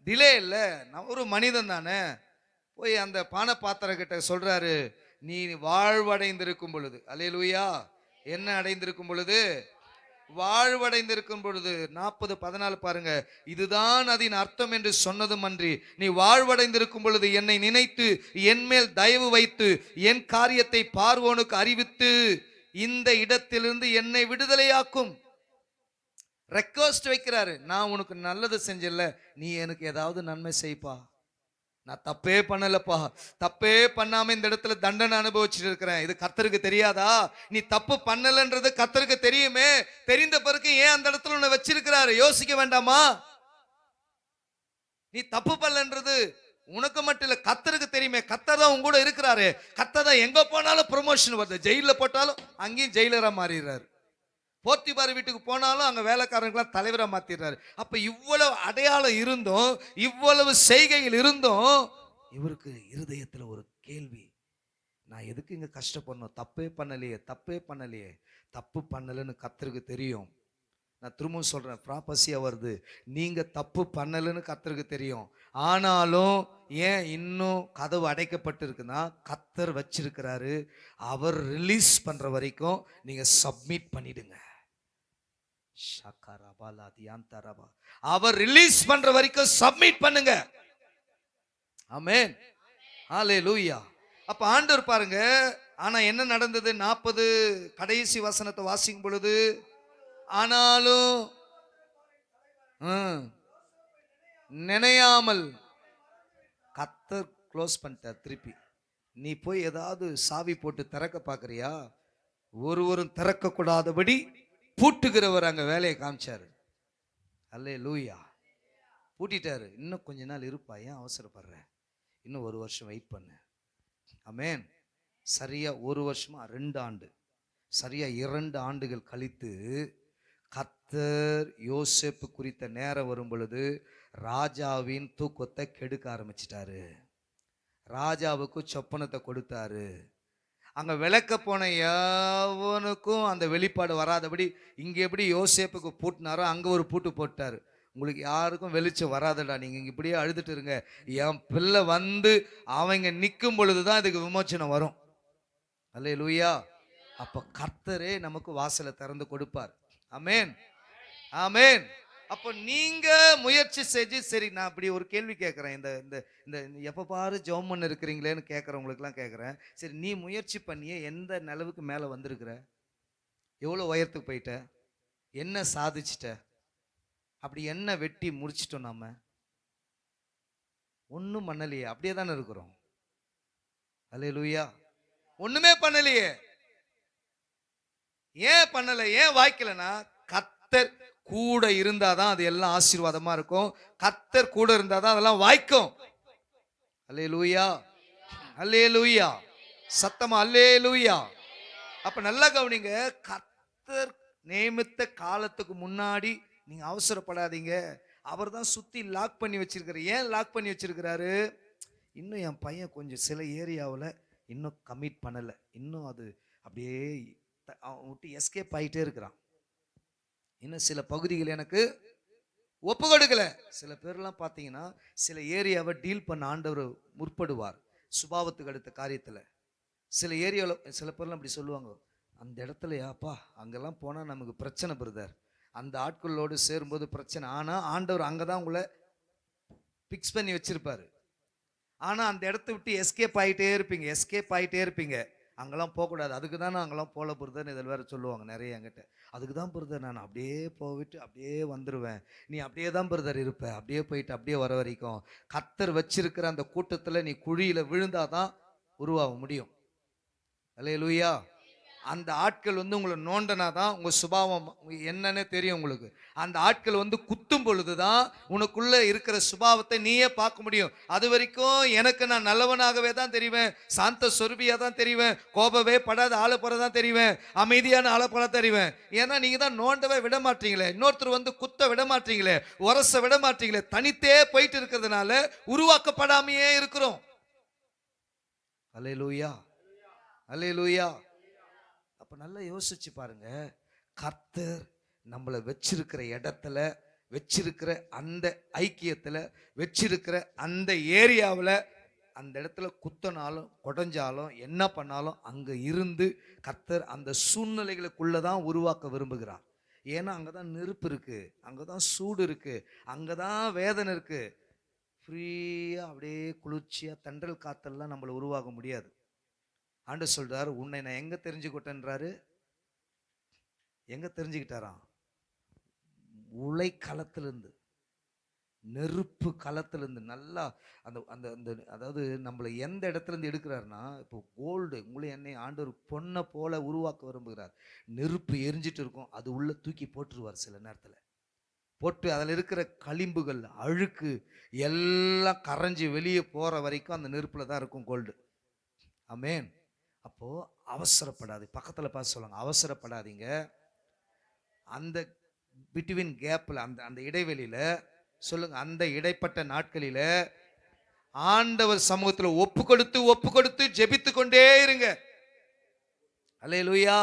டிலே இல்ல. நான் ஒரு மனிதன் தானே, போய் அந்த பானை பாத்திர கிட்ட சொல்றாரு, நீ வாழ்வடைந்திருக்கும் பொழுது, அல்லேலூயா, என்ன அடைந்திருக்கும் பொழுது? வாழ்வடைந்திருக்கும் பொழுது. 40:14 பாருங்க. இதுதான் அதன் அர்த்தம் என்று சொன்னதும் அன்றி, நீ வாழ்வடைந்திருக்கும் பொழுது என்னை நினைத்து என் மேல் தயவு வைத்து என் காரியத்தை பார்வோனுக்கு அறிவித்து இந்த இடத்திலிருந்து என்னை விடுதலையாக்கும். ரெக்வெஸ்ட் வைக்கிறாரு. நான் உனக்கு நல்லது செஞ்சல, நீ எனக்கு ஏதாவது நன்மை செய்ப்பா. நான் தப்பே பண்ணலப்பா, தப்பே பண்ணாம இந்த இடத்துல தண்டனை அனுபவிச்சுட்டு இருக்கிறேன். இது கர்த்தருக்கு தெரியாதா? நீ தப்பு பண்ணலன்றது கர்த்தருக்கு தெரியுமே, தெரிந்த பிறகு ஏன் அந்த இடத்துல உன்னை வச்சிருக்கிறாரு? யோசிக்க வேண்டாமா? நீ தப்பு பண்ணலன்றது உனக்கு மட்டும் இல்ல, கர்த்தருக்கு தெரியுமே. கர்த்தர் தான் உன் கூட இருக்கிறாரு. கர்த்தர் தான் எங்க போனாலும் ப்ரொமோஷன் வருது. ஜெயில போட்டாலும் அங்கேயும் ஜெயிலரா மாறிடுறாரு. போத்திபார் வீட்டுக்கு போனாலும் அங்க வேலைக்காரங்களாம் தலைவரை மாத்திடுறாரு. அப்ப இவ்வளவு அடையாளம் இருந்தும், இவ்வளவு செய்கையில் இருந்தும், இவருக்கு இருதயத்துல ஒரு கேள்வி, நான் எதுக்கு இங்க கஷ்டப்படணும்? தப்பே பண்ணலையே, தப்பே பண்ணலையே. தப்பு பண்ணலன்னு கர்த்தருக்கு தெரியும். நான் திரும்பவும் சொல்றேன், ப்ராபசியா வருது, நீங்க தப்பு பண்ணலன்னு கர்த்தருக்கு தெரியும். ஆனாலும் ஏன் இன்னும் கதவு அடைக்கப்பட்டு இருக்குன்னா, கர்த்தர் வச்சிருக்கிறாரு. அவர் ரிலீஸ் பண்ற வரைக்கும் நீங்க சப்மிட் பண்ணிடுங்க. அவர் ரிலீஸ் பண்ற வரைக்கும் சப்மிட் பண்ணுங்க. ஆமென். ஹல்லேலூயா. அப்ப ஆண்டவர் பாருங்க, ஆனா என்ன நடந்தது? 40 கடைசி வசனத்தை வாசிக்கும் பொழுது, ஆனாலும் நினையாமல், கர்த்தர் க்ளோஸ் பண்ணிட்டார் திருப்பி. நீ போய் ஏதாவது சாவி போட்டு திறக்க பாக்குறியா? ஒருவரும் திறக்க கூடாதபடி பூட்டுகிறவர் அங்க வேலையை காமிச்சாரு. அல்லேலூயா. பூட்டிட்டாரு. இன்னும் கொஞ்ச நாள் இருப்பா, ஏன் அவசரப்படுற? இன்னும் 1 வருஷம் வெயிட் பண்ணு. ஆமென். சரியா 1 வருஷமா 2 ஆண்டு, சரியா 2 ஆண்டுகள் கழித்து கர்த்தர் யோசேப்பு குறித்த நேரம் வரும் பொழுது ராஜாவின் தூக்கத்தை கெடுக்க ஆரம்பிச்சிட்டாரு. ராஜாவுக்கு சொப்பனத்தை கொடுத்தாரு. அங்க விளக்க போன எவனுக்கும் அந்த வெளிப்பாடு வராதபடி இங்க எப்படி யோசேப்புக்கு பூட்டினாரோ அங்க ஒரு பூட்டு போட்டாரு. உங்களுக்கு யாருக்கும் வெளிச்சம் வராதடா, நீங்க இப்படியே அழுதுட்டு இருங்க. என் பிள்ளை வந்து அவங்க நிற்கும் பொழுதுதான் இதுக்கு விமோச்சனம் வரும். அல்லேலூயா. அப்ப கர்த்தரே நமக்கு வாசலை திறந்து கொடுப்பார். ஆமென், ஆமென். அப்ப நீங்க முயற்சி செஞ்சு, சரி நான் அப்படி ஒரு கேள்வி கேட்கிறேன். இந்த இந்த இந்த எப்ப பாரு ஜெபம் பண்ண இருக்கிறீங்களேன்னு கேட்கறவங்களுக்கு எல்லாம் கேட்கிறேன். சரி, நீ முயற்சி பண்ணியே எந்த நிலவுக்கு மேல வந்திருக்கிற? எவ்வளவு உயரத்துக்கு போயிட்ட? என்ன சாதிச்சிட்ட? அப்படி என்ன வெட்டி முடிச்சிட்டோம் நாம? ஒண்ணும் பண்ணலையே, அப்படியே தானே இருக்கிறோம். அல்லேலூயா. ஒண்ணுமே பண்ணலையே. ஏன் பண்ணல, ஏன் வாய்க்கலனா, கர்த்தர் கூட இருந்தாதான் அது எல்லாம் ஆசீர்வாதமா இருக்கும். கர்த்தர் கூட இருந்தாதான் அதெல்லாம் வாய்க்கும். அல்லேலூயா, அல்லேலூயா. சத்தமா அல்லேலூயா. அப்ப நல்லா கவனிங்க, கர்த்தர் நியமித்த காலத்துக்கு முன்னாடி நீங்க அவசரப்படாதீங்க. அவர் தான் சுத்தி லாக் பண்ணி வச்சிருக்காரு. ஏன் லாக் பண்ணி வச்சிருக்கிறாரு? இன்னும் என் பையன் கொஞ்சம் சில ஏரியாவில் இன்னும் கமிட் பண்ணலை, இன்னும் அது அப்படியே அவன் விட்டு எஸ்கேப் ஆகிட்டே இருக்கிறான். இன்னும் சில பகுதிகள் எனக்கு ஒப்பு கொடுக்கல. சில பேர்லாம் பார்த்தீங்கன்னா சில ஏரியாவை டீல் பண்ண ஆண்டவர் முற்படுவார் சுபாவத்துக்கு அடுத்த காரியத்தில். சில ஏரியாவில் சில பேர்லாம் அப்படி சொல்லுவாங்க, அந்த இடத்துலயாப்பா அங்கெல்லாம் போனால் நமக்கு பிரச்சனை பிரதர், அந்த ஆட்களோடு சேரும்போது பிரச்சனை. ஆனால் ஆண்டவர் அங்கே தான் உங்களை பிக்ஸ் பண்ணி வச்சிருப்பாரு. ஆனால் அந்த இடத்த விட்டு எஸ்கேப் ஆகிட்டே இருப்பீங்க. அங்கெல்லாம் போகக்கூடாது, அதுக்கு தான் நான் அங்கெல்லாம் போல பிரதர்னு இதில் வேறு சொல்லுவாங்க நிறைய என்கிட்ட. அதுக்கு தான் பிரதர் நான் அப்படியே போயிட்டு அப்படியே வந்துடுவேன், நீ அப்படியே தான் பிரதர் இருப்ப, அப்படியே போயிட்டு அப்படியே வர வரைக்கும். கர்த்தர் வச்சிருக்கிற அந்த கூட்டத்தில் நீ குழியில் விழுந்தாதான் உருவாக முடியும். அல்லேலூயா. அந்த ஆட்கள் வந்து உங்களை நோண்டனாதான் உங்க சுபாவம் என்னன்னு தெரியும் உங்களுக்கு. அந்த ஆட்கள் வந்து குத்தும் பொழுதுதான் உனக்குள்ள இருக்கிற சுபாவத்தை நீயே பார்க்க முடியும். அது வரைக்கும் எனக்கு நான் நல்லவனாகவே தான் தெரிவேன், சாந்த சொருபியா தான் தெரிவேன், கோபவே படாத ஆளப்பறதான் தெரிவேன், அமைதியான ஆளப்பட தெரிவேன். ஏன்னா நீங்க தான் நோண்டவே விட மாட்டீங்களே, இன்னொருத்தர் வந்து குத்த விட மாட்டீங்களே, உரச விட மாட்டீங்களே, தனித்தே போயிட்டு இருக்கிறதுனால உருவாக்கப்படாமையே இருக்கிறோம். அல்லேலூயா, அல்லேலூயா. அப்ப நல்லா யோசிச்சு பாருங்க, கர்த்தர் நம்மளை வச்சிருக்கிற இடத்துல, வச்சிருக்கிற அந்த ஐக்கியத்துல, வச்சிருக்கிற அந்த ஏரியாவில், அந்த இடத்துல குத்தனாலும் கொடைஞ்சாலும் என்ன பண்ணாலும் அங்க இருந்து கர்த்தர் அந்த சூழ்நிலைகளுக்குள்ளதான் உருவாக்க விரும்புகிறார். ஏன்னா அங்கதான் நெருப்பு இருக்கு, அங்கதான் சூடு இருக்கு, அங்கதான் வேதனை இருக்கு. ஃப்ரீயா அப்படியே குளிர்ச்சியா தென்றல் காத்தெல்லாம் நம்மளை உருவாக முடியாது. ஆண்டவர் சொல்றாரு, உன்னை நான் எங்க தெரிஞ்சுக்கிட்டேன்றாரு. எங்க தெரிஞ்சுக்கிட்டாராம்? உலை களத்திலிருந்து, நெருப்பு களத்திலிருந்து. நல்லா அந்த அந்த அந்த அதாவது நம்மளை எந்த இடத்துல இருந்து எடுக்கிறாருன்னா, இப்போ கோல்டு உங்களை என்னை ஆண்டவர் பொண்ணை போல உருவாக்க விரும்புகிறார். நெருப்பு எரிஞ்சிட்டு இருக்கும், அது உள்ள தூக்கி போட்டுருவார். சில நேரத்தில் போட்டு அதில் இருக்கிற களிம்புகள் அழுக்கு எல்லாம் கரைஞ்சி வெளியே போற வரைக்கும் அந்த நெருப்புல தான் இருக்கும் கோல்டு. ஆமென். அப்போ அவசரப்படாது. பக்கத்தில் பார்த்து சொல்லுங்க, அவசரப்படாதீங்க. அந்த பிட்வீன் கேப்ல, அந்த அந்த இடைவெளியில சொல்லுங்க, அந்த இடைப்பட்ட நாட்களில ஆண்டவர் சமூகத்தில் ஒப்பு கொடுத்து ஜெபித்து கொண்டே இருங்க. அல்லேலூயா.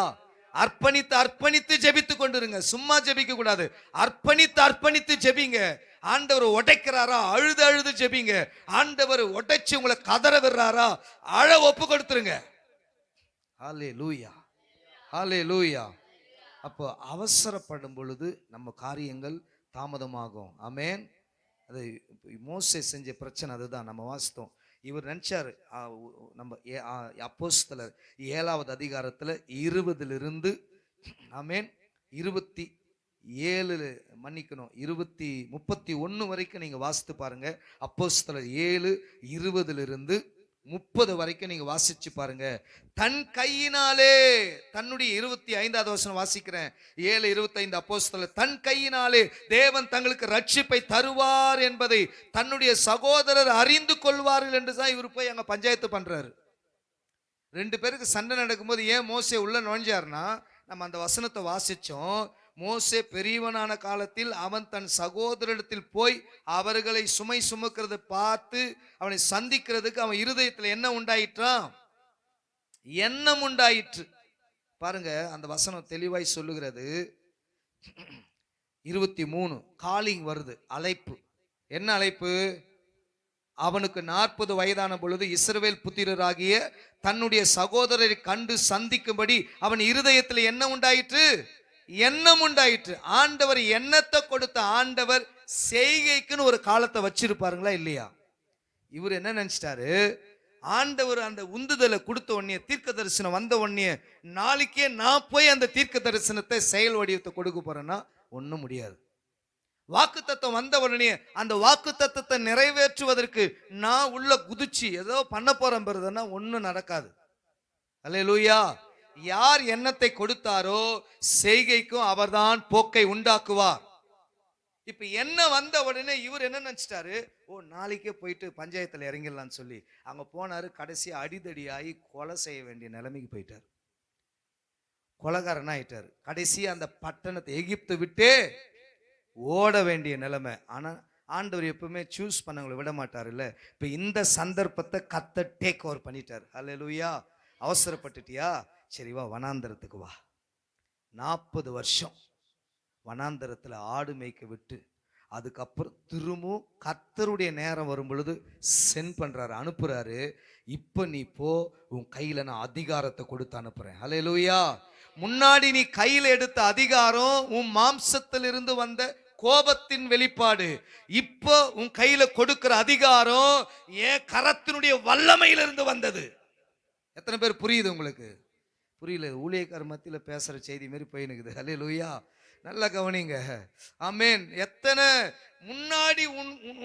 அர்ப்பணித்து அர்ப்பணித்து ஜெபித்து கொண்டிருங்க. சும்மா ஜெபிக்க கூடாது, அர்ப்பணித்து ஜெபிங்க. ஆண்டவர் உடைக்கிறாரா, அழுது அழுது ஜெபிங்க. ஆண்டவர் உடைச்சு உங்களை கதற விடுறாரா, அழ ஒப்பு கொடுத்துருங்க. ஹல்லேலூயா, ஹல்லேலூயா. அப்போ அவசரப்படும் பொழுது நம்ம காரியங்கள் தாமதமாகும். ஆமென். அது மோசே செஞ்ச பிரச்சனை அதுதான். நம்ம வாசித்தோம். இவர் நினைச்சாரு, நம்ம அப்போஸ்தலர் 7வது அதிகாரத்துல 20 ஆமென் 27 மன்னிக்கணும் 31 வரைக்கும் நீங்க வாசித்து பாருங்க. அப்போஸ்தலர் 7:20 30 வரைக்கும் நீங்க வாசிச்சு பாருங்க. தன் கையினாலே, தன்னுடைய 25வது வசனம் வாசிக்கிறேன். 7:25 அப்போஸ்தலர் தன் கையினாலே தேவன் தங்களுக்கு ரட்சிப்பை தருவார் என்பதை தன்னுடைய சகோதரர் அறிந்து கொள்வார்கள் என்று தான் இவர் போய் அங்க பஞ்சாயத்து பண்றாரு. 2 பேருக்கு சண்டை நடக்கும்போது ஏன் மோசே உள்ள நுழைஞ்சார்னா, நம்ம அந்த வசனத்தை வாசிச்சோம். மோசே பெரியவனான காலத்தில் அவன் தன் சகோதரிடத்தில் போய் அவர்களை சுமை சுமக்கிறத பார்த்து அவனை சந்திக்கிறதுக்கு அவன் இருதயத்தில் என்ன உண்டாயிற்றான்? எண்ணம் உண்டாயிற்று. பாருங்க, அந்த வசனம் தெளிவாய் சொல்லுகிறது. 23 காலிங் வருது, அழைப்பு. என்ன அழைப்பு? அவனுக்கு 40 வயதான பொழுது இஸ்ரவேல் புத்திரராகிய தன்னுடைய சகோதரரை கண்டு சந்திக்கும்படி அவன் இருதயத்தில் என்ன உண்டாயிற்று? எண்ணம் உண்டாயிற்று. ஆண்டவர் எண்ணத்தை கொடுத்த ஆண்டவர் செய்கைக்குன்னு ஒரு காலத்தை வச்சிருப்பாருங்களா இல்லையா? இவர் என்ன நினைச்சிட்டாரு? ஆண்டவர் அந்த உந்துதலை கொடுத்த உடனே, தீர்க்க தரிசனம் வந்த உடனே, நாளைக்கே நான் போய் அந்த தீர்க்க தரிசனத்தை செயல் வடிவத்தை கொடுக்க போறேன்னா ஒன்றும் முடியாது. வாக்கு தத்துவம் வந்த உடனே அந்த வாக்கு தத்துவத்தை நிறைவேற்றுவதற்கு நான் உள்ள குதிச்சு ஏதோ பண்ண போறேன் பெறுதுன்னா ஒன்றும் நடக்காது. அல்லேலூயா. யார் எண்ணத்தை கொடுத்தாரோ செய்கைக்கும் அவர்தான் போக்கை உண்டாக்குவார். இப்ப என்ன வந்த உடனே இவர் என்ன நினைச்சிட்டாரு? நாளைக்கே போயிட்டு பஞ்சாயத்துல இறங்கிடலாம்னு சொல்லி அங்க போனாரு. கடைசி அடிதடியாகி கொலை செய்ய வேண்டிய நிலைமைக்கு போயிட்டார். கொலைகாரன் ஆயிட்டாரு. கடைசி அந்த பட்டணத்தை எகிப்து விட்டு ஓட வேண்டிய நிலைமை. ஆனா ஆண்டவர் எப்பவுமே சூஸ் பண்ணவங்களை விட மாட்டார் இல்ல. இப்ப இந்த சந்தர்ப்பத்தை கர்த்தர் டேக் ஓவர் பண்ணிட்டார். அல்லேலூயா. அவசரப்பட்டுட்டியா? சரி வா, வனாந்தரத்துக்கு வா. 40 வருஷம் வனாந்தரத்துல ஆடு மேய்க்க விட்டு அதுக்கப்புறம் திரும்பவும் கர்த்தருடைய நேரம் வரும் பொழுது சென்ட் பண்றாரு, அனுப்புறாரு. இப்ப நீ போ, உன் கையில நான் அதிகாரத்தை கொடுத்து அனுப்புறேன். அல்லேலூயா. முன்னாடி நீ கையில எடுத்த அதிகாரம் உன் மாம்சத்திலிருந்து வந்த கோபத்தின் வெளிப்பாடு. இப்போ உன் கையில கொடுக்கிற அதிகாரம் என் கரத்தினுடைய வல்லமையிலிருந்து வந்தது. எத்தனை பேர் புரியுது உங்களுக்கு? புரியல. ஊழியக்கார மத்தியில பேசுற செய்தி மாதிரி போயினுக்குது. அல்லேலூயா. நல்லா கவனிங்க. ஆமென். எத்தனை முன்னாடி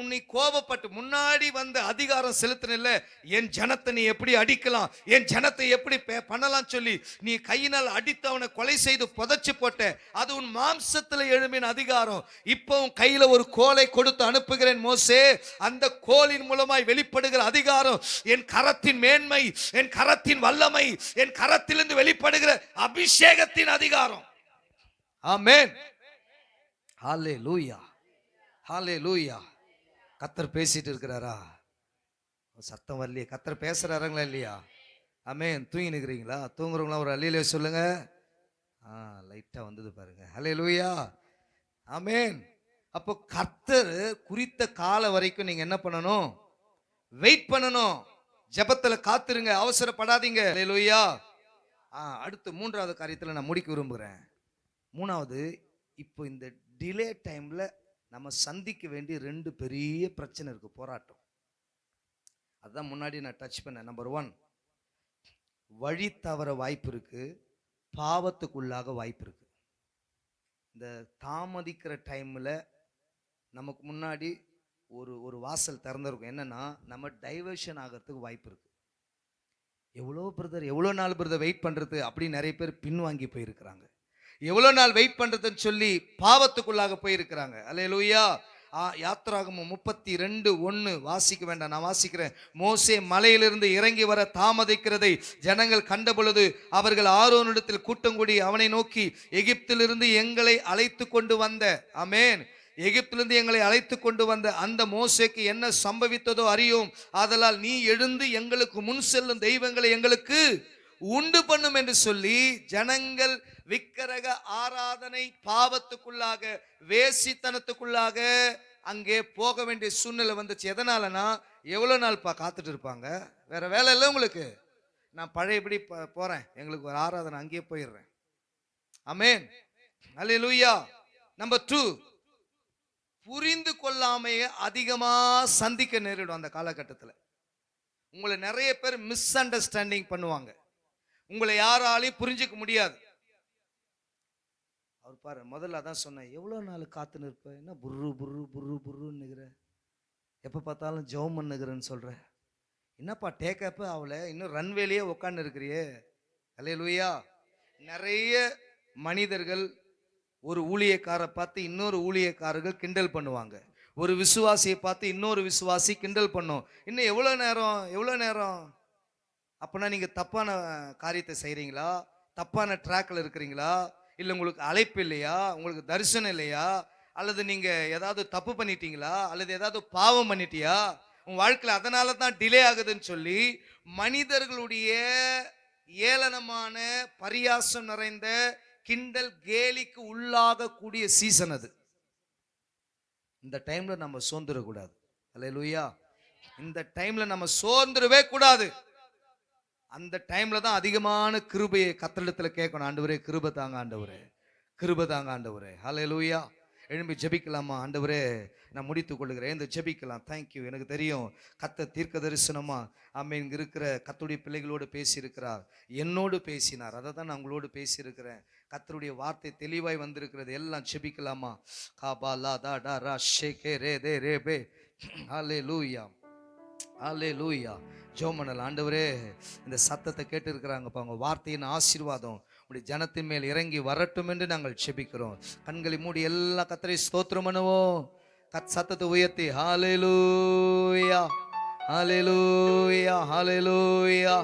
உன்னை கோபப்பட்டு முன்னாடி வந்த அதிகாரம் செலுத்தின, என் ஜனத்தை நீ எப்படி அடிக்கலாம், என் ஜனத்தை எப்படி பண்ணலாம் சொல்லி நீ கையினால் அடித்து அவனை கொலை செய்து புதைச்சு போட்ட, அது உன் மாம்சத்துல எழும்பின அதிகாரம். இப்போ உன் கையில ஒரு கோலை கொடுத்து அனுப்புகிறேன் மோசே. அந்த கோலின் மூலமாய் வெளிப்படுகிற அதிகாரம் என் கரத்தின் மேன்மை, என் கரத்தின் வல்லமை, என் கரத்திலிருந்து வெளிப்படுகிற அபிஷேகத்தின் அதிகாரம். ஆமென். ஹல்லேலூயா. ஹல்லேலூயா. கர்த்தர் பேசிட்டு இருக்கிறாரா? சத்தம் வரலையே. கர்த்தர் பேசுறாருங்களா இல்லையா? ஆமென். தூங்கி நிக்கிறீங்களா? தூங்குறவங்களா ஒரு அல்லேலூயா சொல்லுங்க. லைட்டா வந்தது பாருங்க. ஹல்லேலூயா. ஆமென். அப்போ கர்த்தர் குறித்த கால வரைக்கும் நீங்க என்ன பண்ணணும்? வெயிட் பண்ணணும். ஜெபத்துல காத்துருங்க, அவசரப்படாதீங்க. ஹல்லேலூயா. அடுத்து 3வது காரியத்துல நான் முடிக்க விரும்புகிறேன். 3வது, இப்போ இந்த டிலே டைம்ல நம்ம சந்திக்க வேண்டிய 2 பெரிய பிரச்சனை இருக்கு, போராட்டம். அதுதான் முன்னாடி நான் டச் பண்ணேன். நம்பர் 1, வழி தவற வாய்ப்பு இருக்கு, பாவத்துக்குள்ளாக வாய்ப்பு இருக்கு. இந்த தாமதிக்கிற டைம்ல நமக்கு முன்னாடி ஒரு வாசல் திறந்திருக்கும். என்னன்னா, நம்ம டைவர்ஷன் ஆகிறதுக்கு வாய்ப்பு இருக்கு. எவ்வளோ நாள் பிரதர் வெயிட் பண்றது அப்படி நிறைய பேர் பின்வாங்கி போயிருக்கிறாங்க. எவ்வளவு நாள் வெயிட் பண்றதுன்னு சொல்லி பாவத்துக்குள்ளாக போயிருக்கிறாங்க. அல்லேலூயா. யாத்திராகமம் 32:1 வாசிக்க வேண்டாம், நான் வாசிக்கிறேன். மோசே மலையிலிருந்து இறங்கி வர தாமதிக்கிறதை ஜனங்கள் கண்ட பொழுது அவர்கள் ஆரோனிடத்தில் கூட்டம் கூடி அவனை நோக்கி, எகிப்திலிருந்து எங்களை அழைத்து கொண்டு வந்த, ஆமென், எகிப்திலிருந்து எங்களை அழைத்து கொண்டு வந்த அந்த மோசேக்கு என்ன சம்பவித்ததோ அறியோம். ஆதலால் நீ எழுந்து எங்களுக்கு முன் செல்லும் தெய்வங்களை எங்களுக்கு உண்டு பண்ணும் என்று சொல்லி ஜனங்கள் விக்கிரக ஆராதனை பாவத்துக்குள்ளாக, வேசித்தனத்துக்குள்ளாக அங்கே போக வேண்டிய சூழ்நிலை வந்துச்சு. எதனாலனா, எவ்வளவு நாள் காத்துட்டு இருப்பாங்க? வேற வேலை இல்லை உங்களுக்கு. நான் பழையபடி போறேன், எங்களுக்கு ஒரு ஆராதனை, அங்கேயே போயிடுறேன். ஆமென். அல்லேலூயா. நம்பர் 2, புரிந்து கொள்ளாமையே அதிகமா சந்திக்க நேரிடும். அந்த காலகட்டத்தில் உங்களை நிறைய பேர் மிஸ் அண்டர்ஸ்டாண்டிங் பண்ணுவாங்க. உங்களை யாராலையும் புரிஞ்சுக்க முடியாது. அவர் பாரு, முதல்ல அதான் சொன்னேன், எவ்வளவு நாள் காத்து நிற்ப, என்ன புர்ரு புர்ரு புர்ரு புர்ருன்னுகிற, எப்ப பார்த்தாலும் ஜெபம் பண்ணுகிறேன்னு சொல்ற, என்னப்பா டேக்கப் ஆகல, இன்னும் ரன்வேலியே உட்காந்து இருக்கிறியே. அல்லேலூயா. நிறைய மனிதர்கள் ஒரு ஊழியக்காரை பார்த்து இன்னொரு ஊழியக்காரர்கள் கிண்டல் பண்ணுவாங்க. ஒரு விசுவாசியை பார்த்து இன்னொரு விசுவாசி கிண்டல் பண்ணும். இன்னும் எவ்வளோ நேரம்? அப்படின்னா நீங்க தப்பான காரியத்தை செய்றீங்களா? தப்பான ட்ராக்ல இருக்கிறீங்களா? இல்லை உங்களுக்கு அழைப்பு இல்லையா? உங்களுக்கு தரிசனம் இல்லையா? அல்லது நீங்க ஏதாவது தப்பு பண்ணிட்டீங்களா? அல்லது ஏதாவது பாவம் பண்ணிட்டியா உன் வாழ்க்கையில், அதனால தான் டிலே ஆகுதுன்னு சொல்லி மனிதர்களுடைய ஏளனமான பரியாசம் நிறைந்த கிண்டல் கேலிக்கு உள்ளாக கூடிய சீசன் அது. இந்த டைம்ல நம்ம சோர்ந்துடக்கூடாது. அல்லேலூயா. இந்த டைம்ல நம்ம சோர்ந்துடவே கூடாது. அந்த டைம்ல தான் அதிகமான கிருபையை கர்த்தரிடத்துல கேட்கணும். ஆண்டவரே கிருபை தாங்க ஆண்டவரே, கிருபை தாங்க ஆண்டவரே. ஹல்லேலூயா. எழும்பி ஜெபிக்கலாமா? ஆண்டவரே நான் முடித்துக் கொள்கிறேன். இந்த ஜெபிக்கலாம். தேங்க்யூ. எனக்கு தெரியும் கர்த்தர் தீர்க்க தரிசனமா ஆமென் இங்க இருக்கிற கர்த்தருடைய பிள்ளைகளோடு பேசியிருக்கிறார், என்னோடு பேசினார். அதை தான் நான் உங்களோடு பேசியிருக்கிறேன். கர்த்தருடைய வார்த்தை தெளிவாய் வந்திருக்கிறது. எல்லாம் ஜெபிக்கலாமா? காபா லா தா டா ரா ஷேகே ரே தே ரே பே. ஹல்லேலூயா, ஹல்லேலூயா. ஜெபம் பண்ணலாம். ஆண்டவரே இந்த சத்தத்தை கேட்டு இருக்கிறாங்கப்பா, உங்க வார்த்தையின் ஆசீர்வாதம் உடைய ஜனத்தின் மேல் இறங்கி வரட்டும் என்று நாங்கள் செபிக்கிறோம். கண்களை மூடி எல்லா கர்த்தரை ஸ்தோத்திரம் பண்ணுவோம். சத்தத்தை உயர்த்தி ஹல்லேலூயா, ஹல்லேலூயா, ஹல்லேலூயா.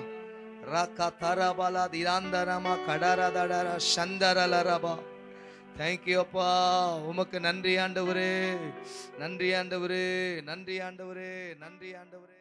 ராகா தரபலா திராந்தரமா கடரதடர சந்தரலரபா. தேங்க்யூ அப்பா, உமக்கு நன்றி ஆண்டவரே, நன்றி ஆண்டவரே, நன்றி ஆண்டவரே, நன்றி ஆண்டவரே.